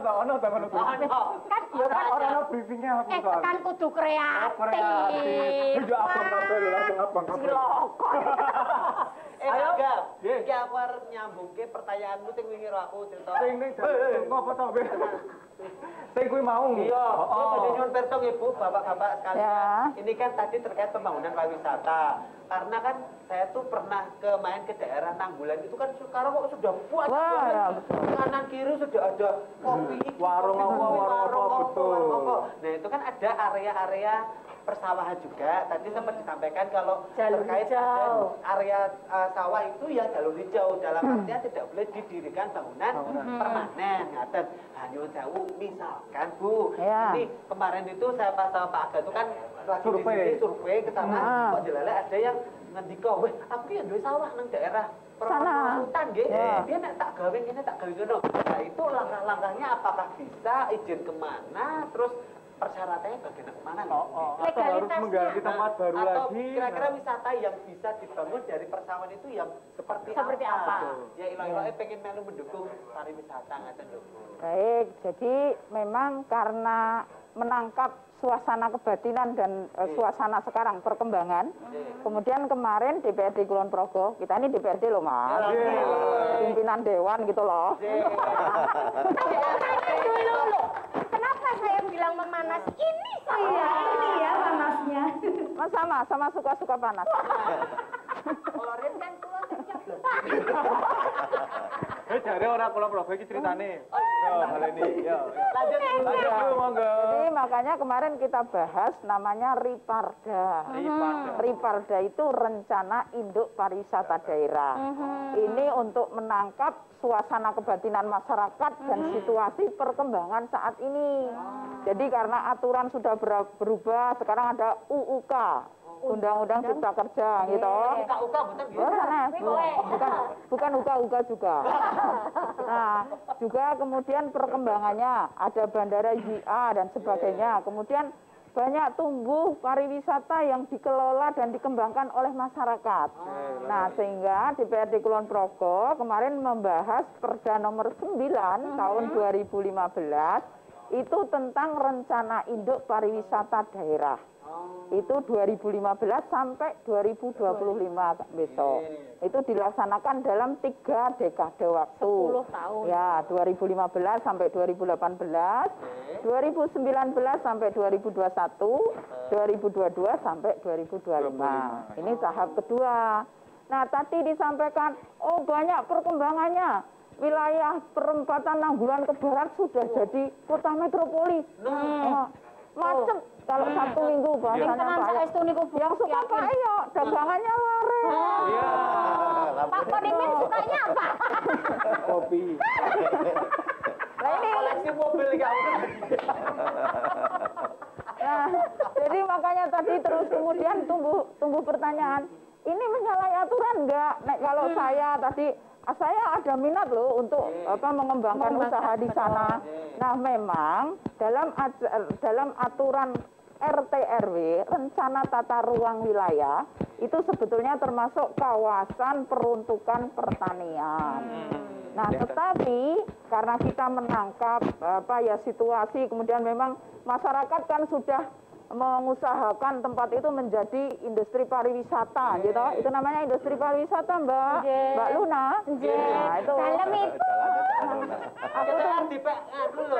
Speaker 2: kan ono briefingnya aku
Speaker 3: kan kudu kreatif.
Speaker 2: Yo abang kabeh lho, langsung abang kabeh.
Speaker 1: Ayo, Gap. Iki aku arep nyambungke pertanyaanmu sing wingi karo aku cerita.
Speaker 2: Sing ning ngopo to, Be? Sing kuwi mau.
Speaker 1: Iya, tadi nyuwun pirsa Ibu, Bapak-bapak sekalian. Ini kan tadi terkait pembangunan pariwisata. Karena kan saya tuh pernah main ke daerah Nanggulan itu kan sekarang kok sudah banyak banget. Kanan kiri sudah ada kopi,
Speaker 2: warung betul.
Speaker 1: Nah, itu kan ada area-area persawahan juga. Tadi sempat disampaikan kalau terkait area sawah itu ya jalur hijau. Dalam artinya tidak boleh didirikan bangunan permanen. Dan hanya jauh misalkan Bu, ini kemarin itu saya pas sama Pak Aga itu kan lagi survei ke sana, kok jelalai ada yang ngendiko, weh aku ya duwe sawah nang daerah hutan nggih. Dia nek tak gawe ngene tak gawe ngono. Nah, itu langkah-langkahnya apakah bisa izin kemana, terus persyaratannya bagaimana kemana?
Speaker 2: Atau harus mengganti tempat baru lagi?
Speaker 1: Atau kira-kira wisata yang bisa dibangun dari persawahan itu yang seperti apa? Ya ilah-ilahnya pengen melu mendukung pariwisata ngaten lho.
Speaker 6: Baik, jadi memang karena menangkap suasana kebatinan dan suasana sekarang perkembangan. Kemudian kemarin DPRD Kulon Progo, kita ini DPRD loh Mas, pimpinan dewan gitu loh.
Speaker 3: Kenapa saya bilang memanas? Ini saya.
Speaker 4: Ini ya panasnya.
Speaker 6: Mas sama suka-suka panas.
Speaker 3: Loren kan kulo terjebak.
Speaker 2: Jare ora Kulon Progo iki ceritane. Yo, baleni. Yo. Lanjut monggo.
Speaker 6: Jadi makanya kemarin kita bahas namanya Riparda. Riparda itu rencana induk pariwisata daerah. Ini untuk menangkap suasana kebatinan masyarakat dan situasi perkembangan saat ini. Jadi karena aturan sudah berubah, sekarang ada UUK. Undang-Undang Cipta Kerja gitu. Bukan UKA juga. Nah, juga kemudian perkembangannya ada bandara JIA dan sebagainya. Kemudian banyak tumbuh pariwisata yang dikelola dan dikembangkan oleh masyarakat. Nah, sehingga DPRD Kulon Progo kemarin membahas Perda nomor 9 tahun 2015 itu tentang rencana induk pariwisata daerah. Itu 2015 sampai 2025 besok. Itu dilaksanakan dalam 3 dekade waktu.
Speaker 3: 10 tahun.
Speaker 6: Ya, 2015 sampai 2018, 2019 sampai 2021, 2022 sampai 2025. Ini tahap kedua. Nah, tadi disampaikan, oh banyak perkembangannya. Wilayah perempatan Nanggulan ke barat sudah jadi kota metropoli. Macet. Kalau Sabtu Minggu bahasanya Pak. Yang suka Pak Ayo, dagangannya lare.
Speaker 3: Pak Kodimin sukanya apa?
Speaker 2: Kopi.
Speaker 6: Nah ini
Speaker 1: koleksi mobil kamu.
Speaker 6: Nah, jadi makanya tadi terus kemudian tumbuh pertanyaan, ini menyalahi aturan enggak? Nah, kalau saya ada minat loh untuk mengembangkan usaha di sana. Nah, memang dalam aturan RT RW, rencana tata ruang wilayah, itu sebetulnya termasuk kawasan peruntukan pertanian. Nah, tetapi karena kita menangkap situasi, kemudian memang masyarakat kan sudah mengusahakan tempat itu menjadi industri pariwisata, gitu. Itu namanya industri pariwisata, Mbak. Mbak Luna. Nah, itu.
Speaker 3: Dalam itu.
Speaker 1: Aku tuh di PN dulu.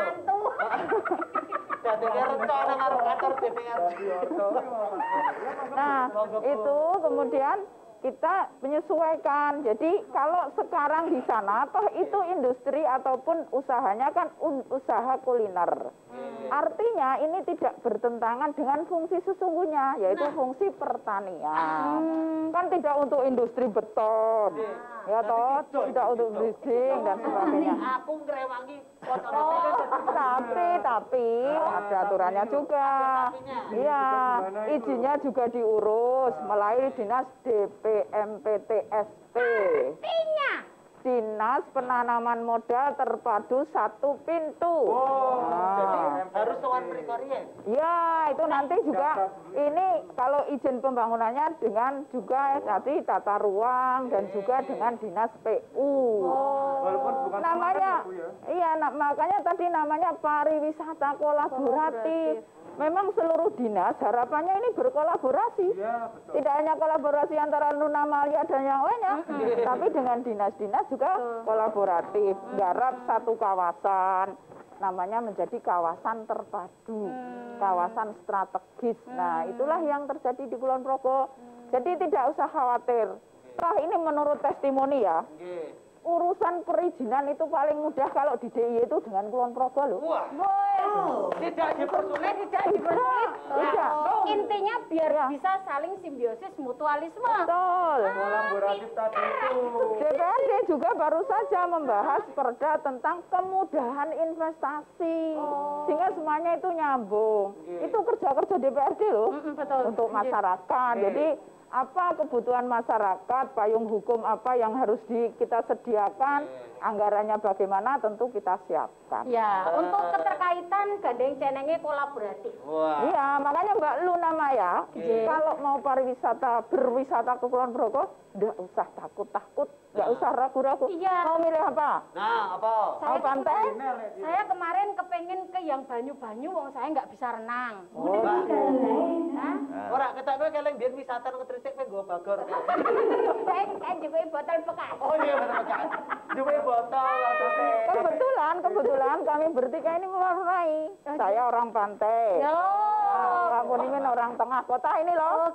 Speaker 6: Nah, itu kemudian kita menyesuaikan. Jadi kalau sekarang di sana toh itu industri ataupun usahanya kan usaha kuliner. Artinya ini tidak bertentangan dengan fungsi sesungguhnya, yaitu fungsi pertanian. Kan tidak untuk industri beton. Ya toh, tidak untuk building dan sebagainya.
Speaker 1: Aku ngrewangi
Speaker 6: tapi ada aturannya juga. Iya, izinnya juga diurus melalui dinas DPMPTSP. Dinas Penanaman Modal Terpadu Satu Pintu.
Speaker 1: Jadi harus soal perikarya.
Speaker 6: Ya, itu nanti juga ini kalau izin pembangunannya dengan juga nanti tata ruang dan juga dengan dinas PU.
Speaker 2: Walaupun bukan
Speaker 6: namanya, iya, makanya tadi namanya pariwisata kolaboratif. Memang seluruh dinas harapannya ini berkolaborasi. Ya, tidak hanya kolaborasi antara Luna Maya dan yang lainnya, tapi dengan dinas-dinas juga kolaboratif. Garap satu kawasan, namanya menjadi kawasan terpadu, kawasan strategis. Nah, itulah yang terjadi di Kulon Progo. Jadi tidak usah khawatir. Toh ini menurut testimoni ya. Urusan perizinan itu paling mudah kalau di DIY itu dengan Kulon Progo loh.
Speaker 1: Tidak dipersulit,
Speaker 6: Tidak.
Speaker 3: Intinya biar bisa saling simbiosis mutualisme.
Speaker 6: Betul.
Speaker 2: Kolaboratif tadi itu.
Speaker 6: DPRD juga baru saja membahas perda tentang kemudahan investasi. Sehingga semuanya itu nyambung. Itu kerja-kerja DPRD loh. Untuk masyarakat. Jadi apa kebutuhan masyarakat, payung hukum apa yang harus kita sediakan, anggarannya bagaimana tentu kita siapkan.
Speaker 3: Ya, untuk keterkaitan gandeng cenenge kolaboratif.
Speaker 6: Iya, makanya Mbak Luna Maya, kalau mau berwisata ke Kulon Progo, nggak usah takut-takut, nggak usah ragu-ragu.
Speaker 3: Iya.
Speaker 6: Mau milih apa?
Speaker 1: Nah, apa?
Speaker 6: Mau pantai?
Speaker 3: Saya kemarin kepengen ke yang banyu-banyu, wong saya nggak bisa renang.
Speaker 1: Orang kita gue keleng biar wisata ngetrisik gue gue bagor.
Speaker 3: Kan juga botol bekas.
Speaker 1: Oh iya botol bekas. Juga botol.
Speaker 6: Kebetulan kami bertiga ini mewarnai. Saya orang pantai. Pak Ponimin orang tengah kota ini loh.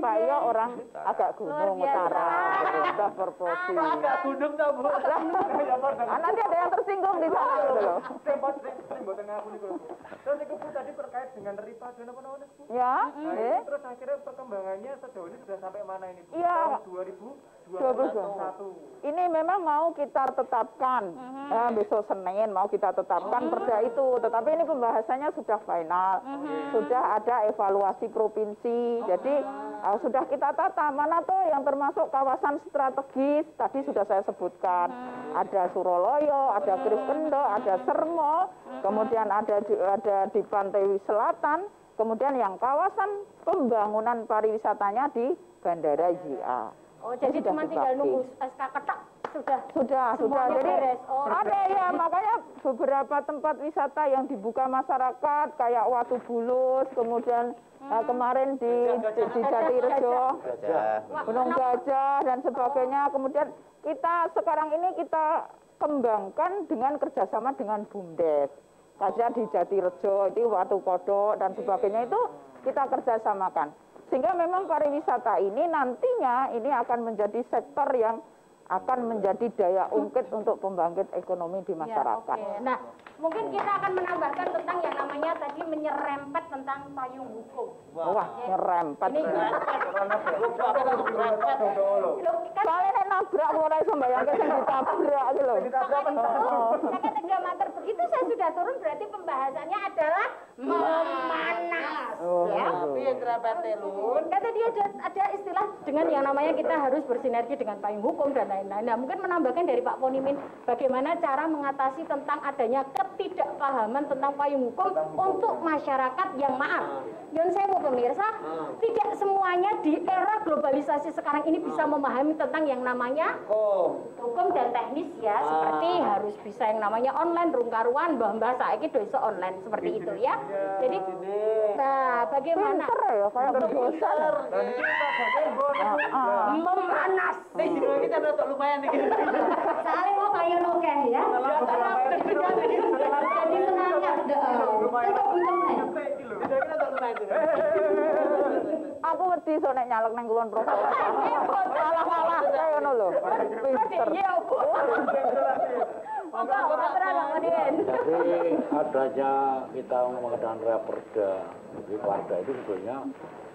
Speaker 6: Pak Iyo orang agak gunung utara. Sudah berposisi.
Speaker 1: Agak gunung tau Bu.
Speaker 6: Nanti ada yang tersinggung di sana loh.
Speaker 2: Terus itu Bu tadi terkait dengan RIPA dan apa-apa Bu?
Speaker 6: Ya.
Speaker 2: Terus akhirnya perkembangannya sejauh ini sudah sampai mana ini Bu?
Speaker 6: Iya.
Speaker 2: Tahun 2021.
Speaker 6: Ini memang mau kita tetapkan. Besok Senin mau kita tetapkan perda itu. Tetapi ini pembahasannya sudah final. Sudah ada evaluasi provinsi. Jadi sudah kita tata mana tuh yang termasuk kawasan strategis. Tadi sudah saya sebutkan. Ada Suroloyo, ada Kriskendo, ada Sermo. Kemudian ada di Pantai Selatan. Kemudian yang kawasan pembangunan pariwisatanya di Bandara JIA.
Speaker 3: Oh, jadi cuma tinggal nunggu SK ketok sudah.
Speaker 6: Jadi ada ya, makanya beberapa tempat wisata yang dibuka masyarakat kayak Watu Bulus, kemudian kemarin di Jatirejo, Gunung Gajah dan sebagainya. Kemudian kita sekarang ini kita kembangkan dengan kerjasama dengan BUMDes. Saja di Jatirejo, itu Watu Kodok dan sebagainya itu kita kerjasamakan. Sehingga memang pariwisata ini nantinya ini akan menjadi sektor yang akan menjadi daya ungkit untuk pembangkit ekonomi di masyarakat.
Speaker 3: Ya, Nah, mungkin kita akan menambahkan tentang yang namanya tadi menyerempet tentang payung hukum.
Speaker 6: Wah, nyerempet.
Speaker 3: Ini
Speaker 6: soalnya nabrak mulai sembayang sing ditabrak gitu loh.
Speaker 3: Saya tiga meter begitu saya sudah turun berarti pembahasannya adalah memanas. Ya.
Speaker 1: Tapi yang nyerempet telur.
Speaker 3: Kata dia ada istilah dengan yang namanya kita harus bersinergi dengan payung hukum dan lain-lain. Nah, mungkin menambahkan dari Pak Ponimin bagaimana cara mengatasi tentang adanya ketidakpahaman tentang payung hukum untuk masyarakat yang maaf Yon sewu pemirsa, tidak semuanya di era globalisasi sekarang ini bisa memahami tentang yang namanya hukum dan teknis ya, seperti harus bisa yang namanya online, rungkaruan, mbah-mbah saiki dosa online seperti itu ya. Jadi, nah bagaimana?
Speaker 6: Pinter ya, kayak berdosa.
Speaker 3: Memanas.
Speaker 1: Kita udah lumayan nih.
Speaker 4: Soalnya mau kayak lokeh ya. Jadi semangat
Speaker 6: Aku wedi so nek nyalek nang Kulon Progo. Malah saya ngono lho. Pinter.
Speaker 12: Jadi adanya kita mengadakan raperda di Warga itu sebenarnya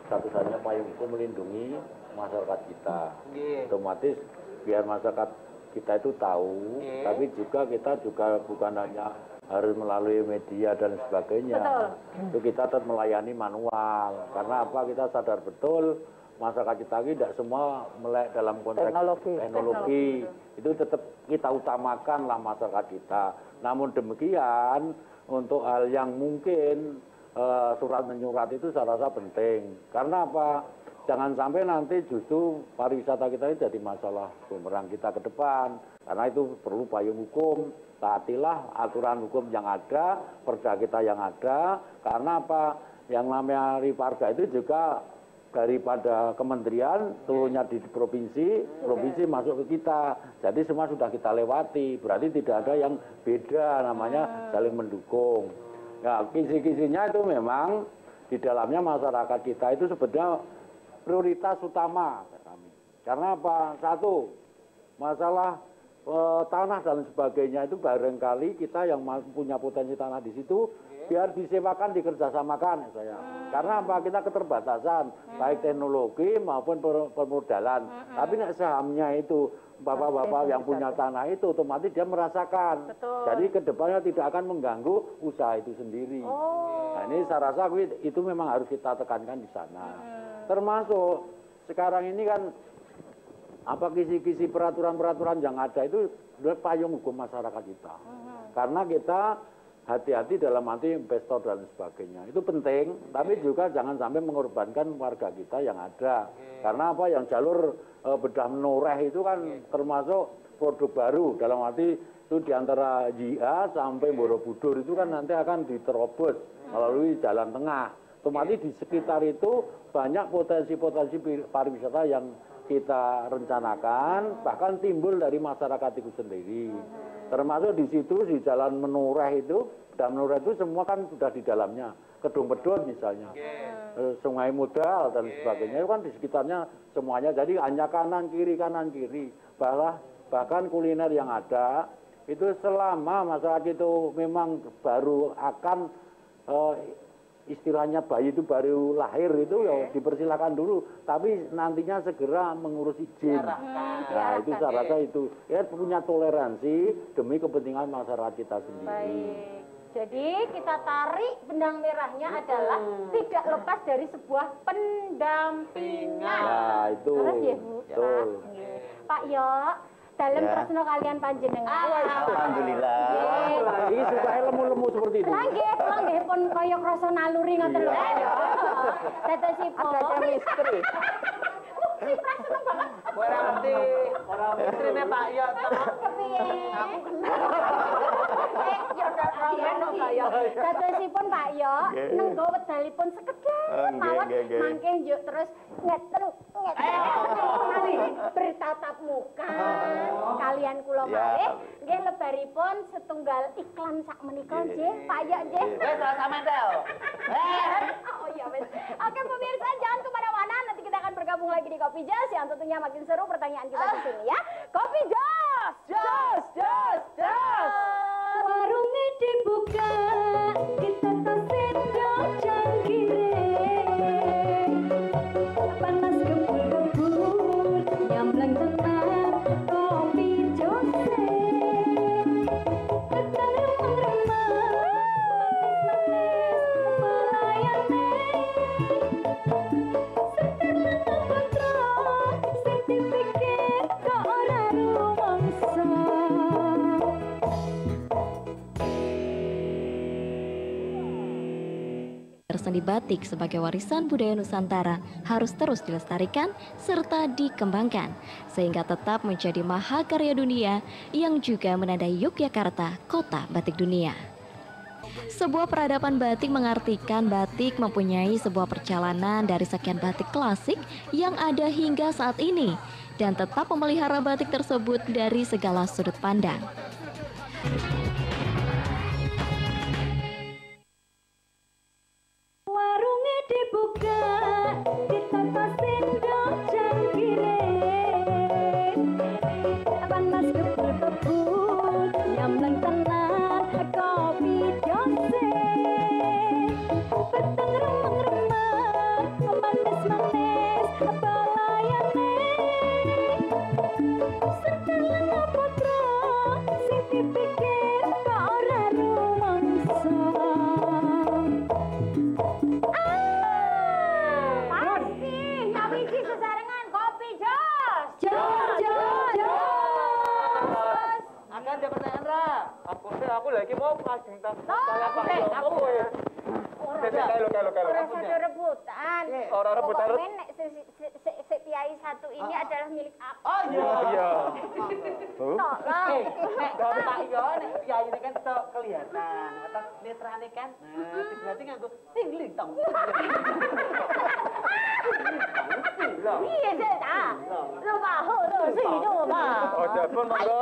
Speaker 12: satu-satunya payung hukum melindungi masyarakat kita. Otomatis biar masyarakat kita itu tahu, tapi juga kita juga bukan hanya harus melalui media dan sebagainya. Itu kita tetap melayani manual. Karena apa? Kita sadar betul masyarakat kita ini tidak semua melek dalam konteks teknologi. Itu tetap kita utamakanlah masyarakat kita. Namun demikian untuk hal yang mungkin surat menyurat itu saya rasa penting. Karena apa? Jangan sampai nanti justru pariwisata kita ini jadi masalah bumerang kita ke depan. Karena itu perlu payung hukum. Taatilah aturan hukum yang ada, perda kita yang ada. Karena apa? Yang namanya Riparga itu juga daripada kementerian turunnya di provinsi, provinsi masuk ke kita. Jadi semua sudah kita lewati. Berarti tidak ada yang beda, namanya saling mendukung. Ya, kisi-kisinya itu memang di dalamnya masyarakat kita itu sebetulnya prioritas utama kami. Karena apa? Satu, masalah tanah dan sebagainya itu barangkali kita yang punya potensi tanah di situ biar disewakan, dikerjasamakan saya. Karena apa? Kita keterbatasan baik teknologi maupun permodalan. Tapi nek sahamnya itu bapak-bapak yang punya tanah itu otomatis dia merasakan. Jadi kedepannya tidak akan mengganggu usaha itu sendiri. Nah ini saya rasa itu memang harus kita tekankan di sana. Termasuk sekarang ini kan apa kisi-kisi peraturan-peraturan yang ada itu payung hukum masyarakat kita. Karena kita hati-hati dalam arti investor dan sebagainya. Itu penting, tapi juga jangan sampai mengorbankan warga kita yang ada. Karena apa? Yang jalur bedah menoreh itu kan termasuk produk baru. Dalam arti itu diantara JIA sampai Borobudur itu kan nanti akan diterobos melalui jalan tengah. Otomatis di sekitar itu banyak potensi-potensi pariwisata yang kita rencanakan, bahkan timbul dari masyarakat itu sendiri. Termasuk di situ, di Jalan Menoreh itu, dan Menoreh itu semua kan sudah di dalamnya. Kedung Pedot misalnya, Sungai Modal dan sebagainya, itu kan di sekitarnya semuanya. Jadi hanya kanan kiri, bahkan kuliner yang ada, itu selama masyarakat itu memang baru akan istilahnya bayi itu baru lahir itu ya dipersilakan dulu, tapi nantinya segera mengurus izin. Nah itu saya rasa itu ya punya toleransi demi kepentingan masyarakat kita sendiri.
Speaker 3: Baik. Jadi kita tarik benang merahnya adalah tidak lepas dari sebuah pendampingan.
Speaker 12: Nah itu.
Speaker 3: Terus ya Bu.
Speaker 12: Betul.
Speaker 3: Pak Yo. Dalam tresno kalian panjenengan.
Speaker 5: Alhamdulillah.
Speaker 12: Ini suka lemu-lemu seperti itu.
Speaker 3: Nggih pun kaya krasa naluri ngoten lho. Dadosipun
Speaker 6: ada chemistry.
Speaker 1: Ora ngerti. Ora istrine Pak Yo.
Speaker 3: Kepiye? Aku kenal. Ya ora ngono kaya. Dadosipun Pak Yo, nenggo wedalipun sekedhik mawon mangke njuk terus ngeten bertatap muka kalian kula malih nggih lebaripun setunggal iklan sak menika nggih Pak Yo nggih.
Speaker 1: Wis sampean tel.
Speaker 3: Oh iya wis. Oke pemirsa jangan kemana-mana, nanti kita akan bergabung lagi di Kopi Jos yang tentunya makin seru pertanyaan kita di sini ya. Kopi Jos.
Speaker 4: Warungnya dibuka, kita tasik cangkire. Panas kebul-kebul, nyambleng tenang, Kopi Jose. Ketan remang-remang, manis-manis, melayani. Setelah kontrol, sing dipikir kok ora rumangsa.
Speaker 14: seni batik sebagai warisan budaya Nusantara harus terus dilestarikan serta dikembangkan, sehingga tetap menjadi mahakarya dunia yang juga menandai Yogyakarta, kota batik dunia. Sebuah peradaban batik mengartikan batik mempunyai sebuah perjalanan dari sekian batik klasik yang ada hingga saat ini, dan tetap memelihara batik tersebut dari segala sudut pandang.
Speaker 4: Warungnya dibuka, ditata sendok jangkire, panas kebul-kebul, nyamleng tenan, kopi jose, peteng remeng-remeng, manis-manis, balayane, setelan potro, sing dipikir kok ora rumangsa.
Speaker 2: Aku lagi mau ngajeng tak. Aku
Speaker 3: rebutan.
Speaker 2: Orang rebutan.
Speaker 3: Pokoknya si Piai satu ini adalah milik aku.
Speaker 2: Oh iya.
Speaker 1: Nek Pak yo nek Piai ini kan tok kelihatan. Atau netrane kan. Nah, berarti nganggo singling tong.
Speaker 3: Iya sih lupa lo sih lupa.
Speaker 2: Oh, telepon monggo.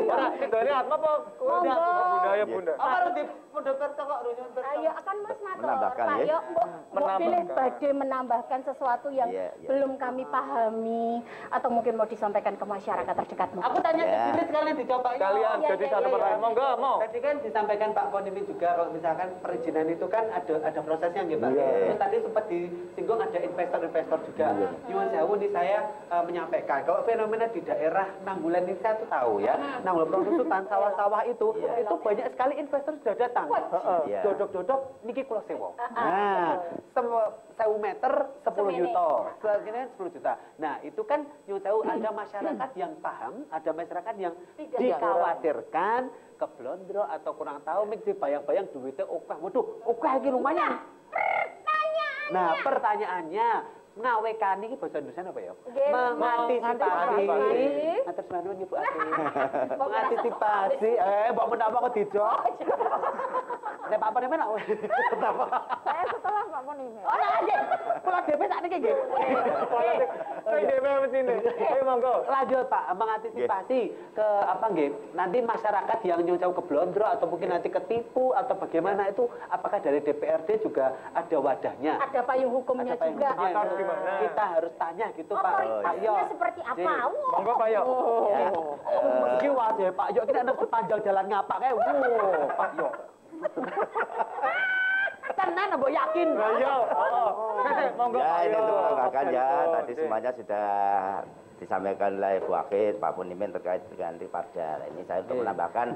Speaker 2: Ora sidone apa budaya Bunda.
Speaker 1: Apa harus di dokter kok
Speaker 3: ayo akan Mas Matur. Pak yo mbok pilih badhe menambahkan sesuatu yang belum kami pahami atau mungkin mau disampaikan ke masyarakat terdekatmu.
Speaker 1: Aku tanya sedikit sekalian dicoba
Speaker 2: kalian jadi satu pertanyaan. Monggo, mau.
Speaker 1: Tadi kan disampaikan Pak Ponimin juga kalau misalkan perizinan itu kan ada prosesnya nggih Pak. Terus tadi sempat disinggung ada investor-investor juga. Nyuwun sewu nih saya menyampaikan kalau fenomena di daerah Nanggulan ini saya tuh tahu ya. Nanggulan Pronusutan sawah-sawah itu banyak sekali investor sudah datang. Dodok-dodok niki kula sewa. Nah, 1.000 meter 10 juta. Selanjutnya 10 juta. Nah, itu kan nyuwun sewu ada masyarakat yang paham, ada masyarakat yang dikhawatirkan keblondro atau kurang tahu mik bayang-bayang duitnya okeh. Waduh, okeh iki lumayan. Nah, pertanyaannya ngawekani iki basa Indonesia apa ya? Mengantisipasi. Atur nuwun Ibu Ati. Mengantisipasi mbok menapa kok didok. Nek Pak Ponimen apa?
Speaker 6: Setelah Pak Ponimen.
Speaker 1: Ora nggih. Kula dhewe sakniki nggih.
Speaker 2: Saya dhewe mesine. Ayo monggo.
Speaker 1: Lanjut Pak, mengantisipasi ke apa nggih? Nanti masyarakat yang nyucau keblondro atau mungkin nanti ketipu atau bagaimana itu apakah dari DPRD juga ada wadahnya?
Speaker 3: Ada payung hukumnya juga.
Speaker 1: Kita harus tanya gitu Pak. Pak Yo.
Speaker 3: Seperti apa?
Speaker 2: Monggo Pak Yo.
Speaker 1: Iki wae Pak Yo kita ada sepanjang jalan ngapak kae. Pak Yo. Tenan mbok yakin?
Speaker 2: Yo. Monggo.
Speaker 5: Ya ini untuk menambahkan ya tadi semuanya sudah disampaikan oleh Bu Akid, Pak Ponimen terkait dengan Triparda. Ini saya untuk menambahkan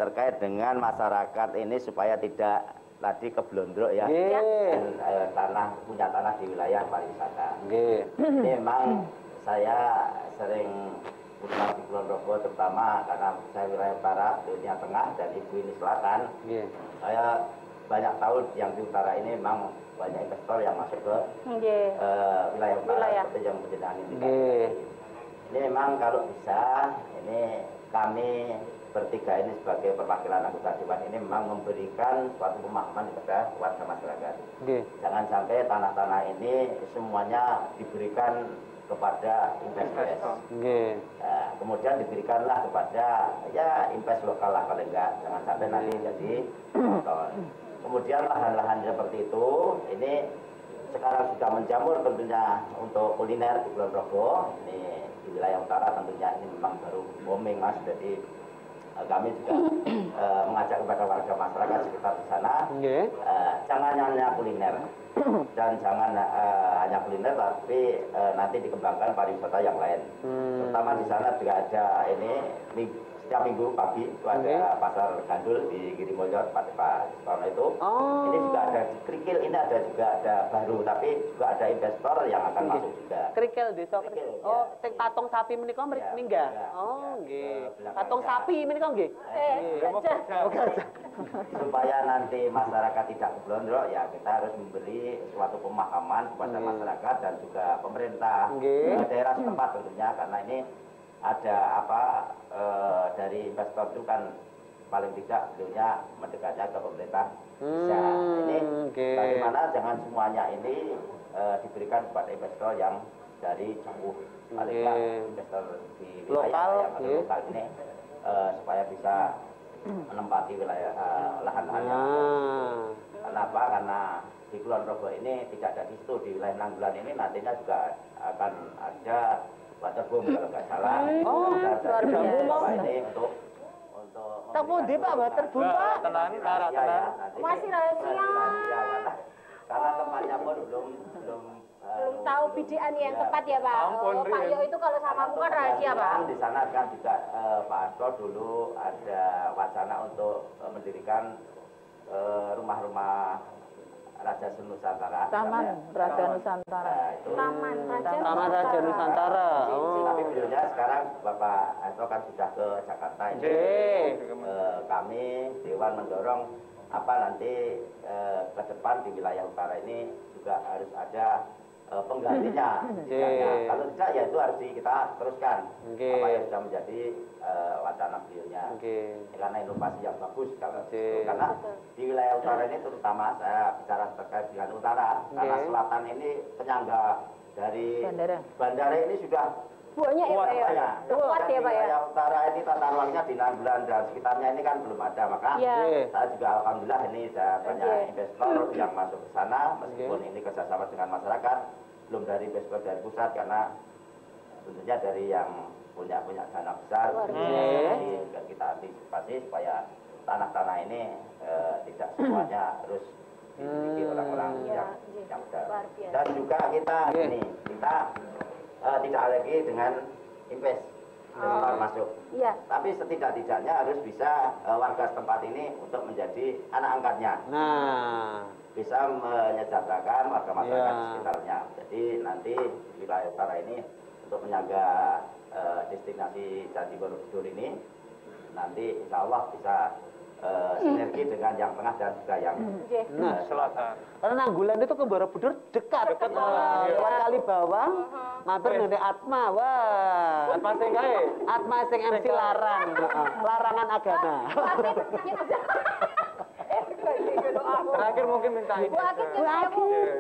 Speaker 5: terkait dengan masyarakat ini supaya tidak tadi keblondro ya, dan punya tanah di wilayah pariwisata. Ini memang saya sering pulang di Kulon Progo terutama karena saya wilayah utara, dunia tengah dan ibu ini selatan. Saya banyak tahu yang di utara ini memang banyak investor yang masuk ke wilayah utara seperti yang berjalan ini. Ini memang kalau bisa ini kami bertiga ini sebagai perwakilan anggota dewan ini memang memberikan suatu pemahaman kepada warga masyarakat. Jangan sampai tanah-tanah ini semuanya diberikan kepada investor. Nah, kemudian diberikanlah kepada ya investor lokal lah paling enggak. Jangan sampai nanti jadi kotor. Kemudian lahan-lahan seperti itu ini sekarang sudah menjamur tentunya untuk kuliner di Kulon Progo. Ini di wilayah utara tentunya ini memang baru booming Mas. Jadi kami juga mengajak kepada warga masyarakat sekitar di sana, jangan hanya kuliner dan jangan hanya kuliner, tapi nanti dikembangkan pariwisata yang lain. Terutama di sana juga ada ini setiap minggu pagi itu ada pasar gandul di Girimulyo Pak Stono itu. Ini juga ada kerikil, ini ada juga ada baru, tapi juga ada investor yang akan masuk juga.
Speaker 1: Kerikil desa. Oh, sing patung sapi menika minggah. Oh, nggih. Patung sapi menika gajah nggih? Gajah.
Speaker 5: Supaya nanti masyarakat tidak keblondrok, ya kita harus memberi suatu pemahaman kepada masyarakat dan juga pemerintah daerah setempat tentunya, karena ini ada dari investor itu kan paling tidak beliaunya mendekatnya ke pemerintah. Ini bagaimana jangan semuanya ini diberikan kepada investor yang dari jauh, paling tidak investor di wilayah yang lokal ini supaya bisa menempati wilayah lahan-lahannya. Kenapa? Karena di Kulon Progo ini tidak ada di situ, di wilayah Nanggulan ini nantinya juga akan ada waterboom kalau nggak salah.
Speaker 1: Waterboom
Speaker 5: ini untuk
Speaker 1: Tahu di Pak waterboom Pak?
Speaker 5: Tenang.
Speaker 3: Masih rahasia.
Speaker 5: Karena tempatnya pun belum
Speaker 3: tahu bidian yang tepat ya Pak. Pak Yo itu kalau sama aku kan rahasia Pak.
Speaker 5: Di sana kan juga Pak Asto dulu ada wacana untuk mendirikan rumah-rumah Raja Nusantara.
Speaker 6: Taman Raja Nusantara.
Speaker 3: Taman
Speaker 1: Raja Nusantara.
Speaker 5: Tapi beliaunya sekarang Bapak Asto kan sudah ke Jakarta ini. Kami Dewan mendorong nanti ke depan di wilayah utara ini juga harus ada penggantinya. Kalau tidak ya itu harus kita teruskan apa yang sudah menjadi wacana beliaunya. Karena inovasi yang bagus karena di wilayah utara ini terutama saya bicara terkait dengan utara, karena selatan ini penyangga dari bandara ini sudah
Speaker 3: banyak
Speaker 5: kuat
Speaker 3: ya Pak ya. Kuat ya Pak ya.
Speaker 5: Wilayah utara ini tata ruangnya di Nanggulan dan sekitarnya ini kan belum ada, maka saya juga alhamdulillah ini ada banyak investor yang masuk ke sana, meskipun ini kerjasama dengan masyarakat, belum dari investor dari pusat karena tentunya dari yang punya dana besar. Jadi kita antisipasi supaya tanah-tanah ini tidak semuanya harus dimiliki orang-orang yang besar. Dan juga kita tidak lagi dengan investor masuk. Tapi setidak-tidaknya harus bisa warga setempat ini untuk menjadi anak angkatnya. Bisa menyejahterakan warga masyarakat di sekitarnya. Jadi nanti wilayah utara ini untuk menyangga destinasi Candi Borobudur ini nanti insya Allah bisa sinergi dengan yang tengah dan juga yang selatan.
Speaker 1: Karena Nanggulan itu ke Borobudur dekat. Lewat kali bawah, mampir nang Atma. Wah. Atma sing MC larang. Larangan agama.
Speaker 2: Terakhir mungkin minta ini.
Speaker 3: Bu Akit,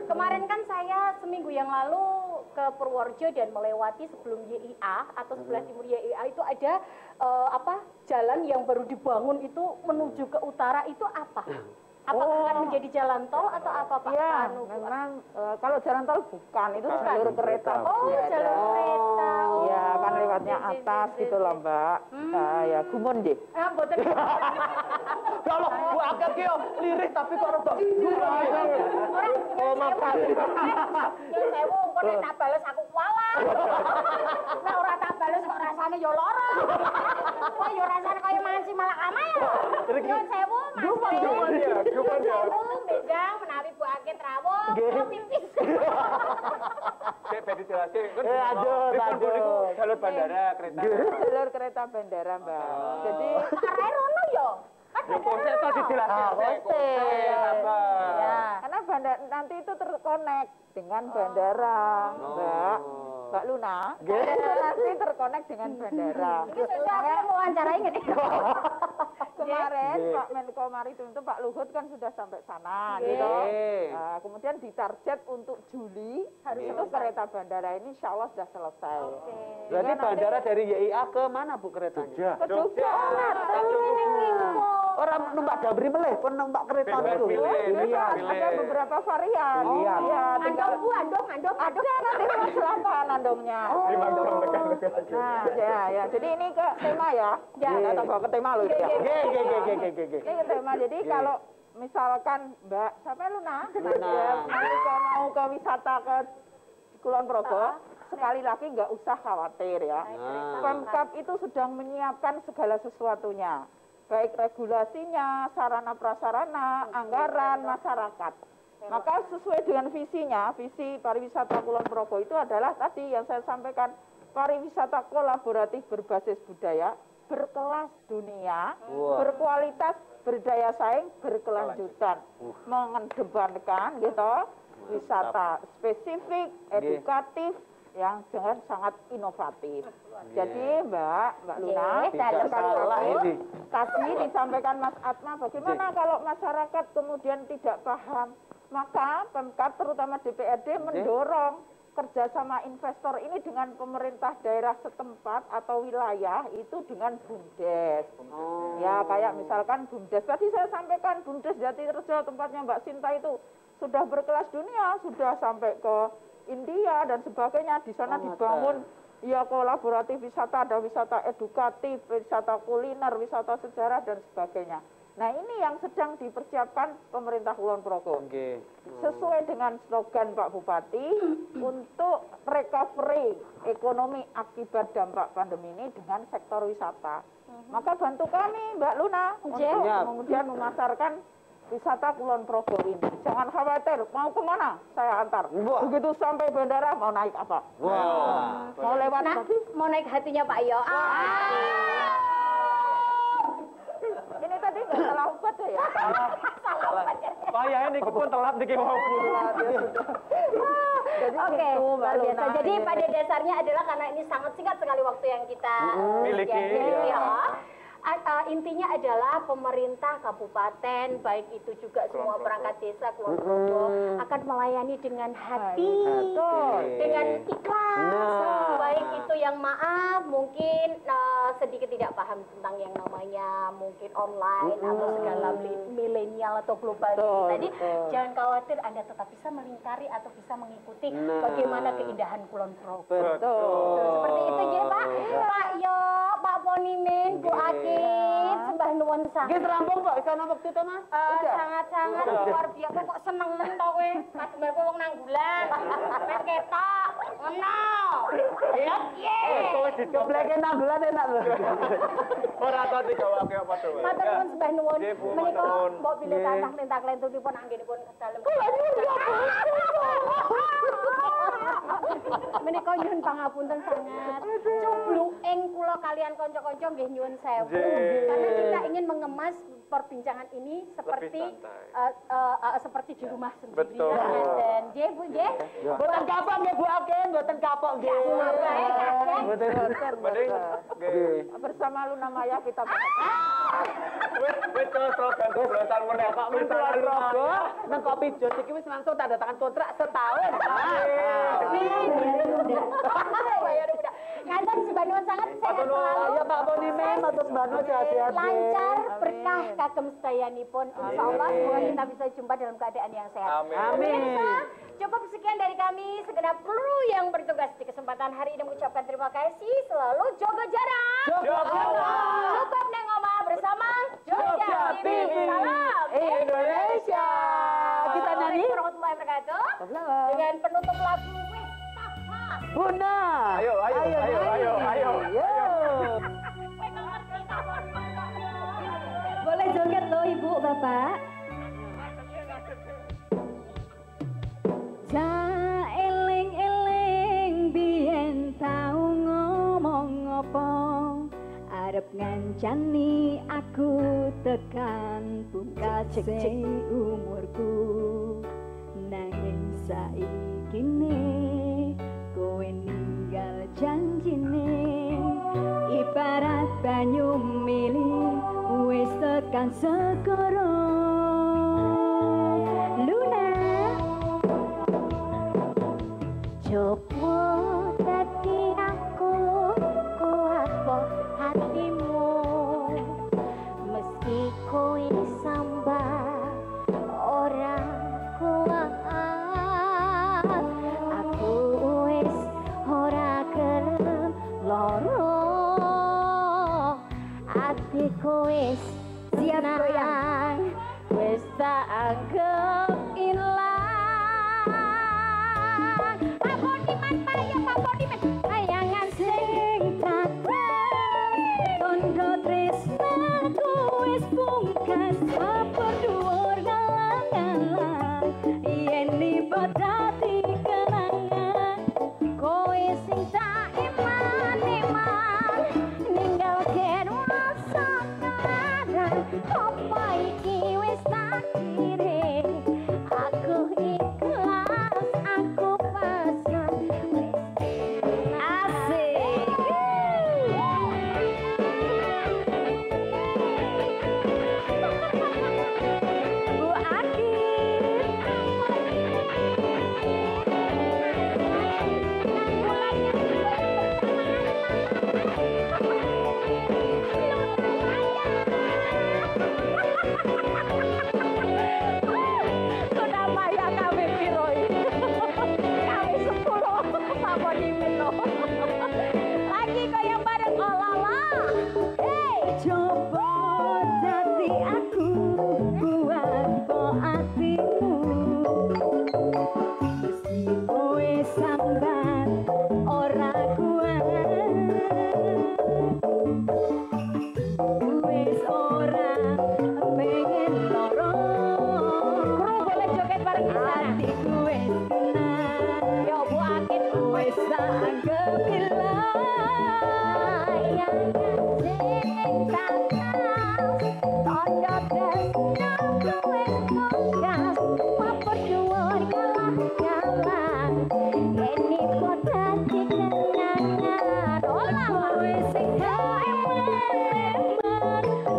Speaker 3: kemarin kan saya seminggu yang lalu ke Purworejo dan melewati sebelum YIA atau sebelah timur YIA itu ada jalan yang baru dibangun itu menuju ke utara itu apa? Apakah akan menjadi jalan tol atau apa Pak?
Speaker 6: Ya, memang kalau jalan tol bukan, itu jalur kereta.
Speaker 3: Oh, jalur kereta.
Speaker 6: Iya, kan lewatnya atas gitu loh Mbak. Ya, gumun deh.
Speaker 3: Mboten.
Speaker 1: Ya Allah, Bu Akit ki liris tapi kok rada.
Speaker 3: Oh, maaf. Ya sewu, kok nek tak bales aku kualat. Nek ora tak bales kok rasane ya lara. Kok ya rasane kaya manci malakama ya. Ya sewu, Mas. Sewu, bedang menawi Bu Akit rawuh, pipis.
Speaker 2: Bedi jelasin.
Speaker 1: Aduh.
Speaker 2: Jalur bandara kereta.
Speaker 6: Jalur kereta bandara Mbak. Jadi
Speaker 3: arahe rono ya.
Speaker 2: Ya konsep tadi jelasin.
Speaker 6: Karena bandara nanti itu terkonek dengan bandara, Mbak Luna. Itu nanti terkonek dengan bandara.
Speaker 3: Saya mau wawancarai nggak nih?
Speaker 6: Kemarin Pak Menko Maritim itu Pak Luhut kan sudah sampai sana, gitu. Nah, kemudian ditarget untuk Juli itu kereta bandara ini insya Allah sudah selesai.
Speaker 1: Berarti bandara dari YIA ke mana Bu keretanya?
Speaker 6: Ke Jogja.
Speaker 1: Orang numpak Damri meleh, pun numpak kereta itu.
Speaker 6: Ada beberapa varian. Iya, tinggal
Speaker 3: andong.
Speaker 6: Ada nanti berapa andongnya. Nah, ya. Jadi ini ke tema ya. Kita tambah ke tema loh ya. Ini ke tema. Jadi kalau misalkan Mbak, siapa Luna? Mau ke wisata ke Kulon Progo, sekali lagi nggak usah khawatir ya. Pemkab itu sedang menyiapkan segala sesuatunya. Baik regulasinya, sarana prasarana, anggaran, masyarakat. Maka sesuai dengan visinya, visi pariwisata Kulon Progo itu adalah tadi yang saya sampaikan, pariwisata kolaboratif berbasis budaya, berkelas dunia, berkualitas, berdaya saing, berkelanjutan, mengedepankan gitu wisata spesifik, edukatif, yang dengan sangat inovatif. Jadi Mbak Luna, tadi disampaikan Mas Atma, bagaimana kalau masyarakat kemudian tidak paham, maka Pemkab terutama DPRD mendorong kerjasama investor ini dengan pemerintah daerah setempat atau wilayah itu dengan BUMDes. Ya kayak misalkan BUMDes, tadi saya sampaikan BUMDes Jatirejo tempatnya Mbak Sinta itu sudah berkelas dunia, sudah sampai ke India dan sebagainya. Di sana dibangun ya kolaboratif wisata, ada wisata edukatif, wisata kuliner, wisata sejarah dan sebagainya. Nah ini yang sedang dipersiapkan pemerintah Kulon Progo. Sesuai dengan slogan Pak Bupati untuk recovery ekonomi akibat dampak pandemi ini dengan sektor wisata. Maka bantu kami Mbak Luna untuk kemudian memasarkan wisata Kulon Progo ini. Jangan khawatir, mau kemana saya antar. Begitu sampai bandara mau naik apa? Mau lewat
Speaker 3: mau naik hatinya Pak Yo.
Speaker 6: Ini tadi nggak salah obat ya?
Speaker 3: Salah obat ya.
Speaker 2: Pak ya ini pun telat dikit ngobrol.
Speaker 3: Oke, luar biasa. Jadi pada dasarnya adalah karena ini sangat singkat sekali waktu yang kita
Speaker 2: miliki.
Speaker 3: Intinya adalah pemerintah kabupaten, baik itu juga semua perangkat desa Kulon Progo akan melayani dengan hati, dengan ikhlas. Baik itu yang maaf, mungkin sedikit tidak paham tentang yang namanya mungkin online atau segala milenial atau global tadi. Jangan khawatir, Anda tetap bisa melingkari atau bisa mengikuti bagaimana keindahan Kulon Progo. Seperti itu ya Pak. Pak Yo, Pak Ponimin, Bu Aki. Sembah nuwun sangat.
Speaker 1: Nggih rampung kok, iso napa itu Mas?
Speaker 3: Sangat-sangat luar biasa kok seneng men to kowe. Pas mbak wong nanggulan. Wis ketok. Ngono. Ya piye?
Speaker 1: Kowe dicobleke nanggulan enak lho.
Speaker 2: Ora tau digawake apa to.
Speaker 3: Matur nuwun sembah nuwun. Menika mbok bilih tansah lintak lentutipun anggenipun dalem. Menika nyuwun pangapunten sangat. Cubluking kula kalian kanca-kanca nggih nyuwun sewu. Karena kita ingin mengemas perbincangan ini seperti seperti di rumah sendiri. Dan nggih Bu nggih.
Speaker 1: Mboten kapok nggih Bu Akin, mboten kapok nggih.
Speaker 6: Mboten bersama Luna Maya kita
Speaker 2: wis slogan goblosan meneh Pak
Speaker 1: Kulon Progo nang Kopi Jos iki wis langsung tanda tangan kontrak setahun.
Speaker 3: Ngaten sebanun sangat sehat selalu.
Speaker 1: Ya Pak Ponimen, matur sebanun sehat-sehat.
Speaker 3: Lancar, berkah kagem sedayanipun. Insyaallah semoga kita bisa jumpa dalam keadaan yang sehat.
Speaker 1: Amin.
Speaker 3: Cukup sekian dari kami segenap kru yang bertugas di kesempatan hari ini mengucapkan terima kasih. Selalu jaga jarak. Cukup neng omah bersama Jogja TV. Salam
Speaker 1: Indonesia. Kita nyanyi
Speaker 3: warahmatullahi wabarakatuh. Dengan penutup lagu
Speaker 1: Bunda.
Speaker 2: Ayo.
Speaker 4: Boleh joget loh Ibu, Bapak. Eling-eling biyen tau ngomong apa arep ngancani aku tekan pungkase umurku nanging saikine kowe ninggal janjine ibarat banyu mili wis tekan segara Luna coba dadi aku kuat hatimu meski kowe sambat ora kuat aku wis ora gelem loro atiku wis siap goyang wis tak anggap ilang bayangan sing tondo tresnaku wis pungkas apa dhuwur ngalang-alang yen libat dadi kenangan kowe sing tak iman ninggal ken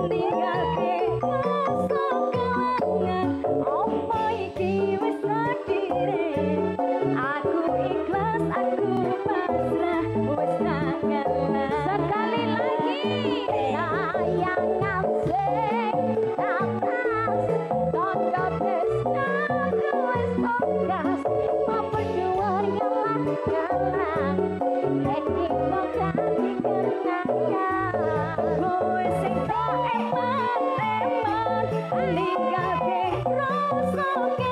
Speaker 4: Ninggalke rasa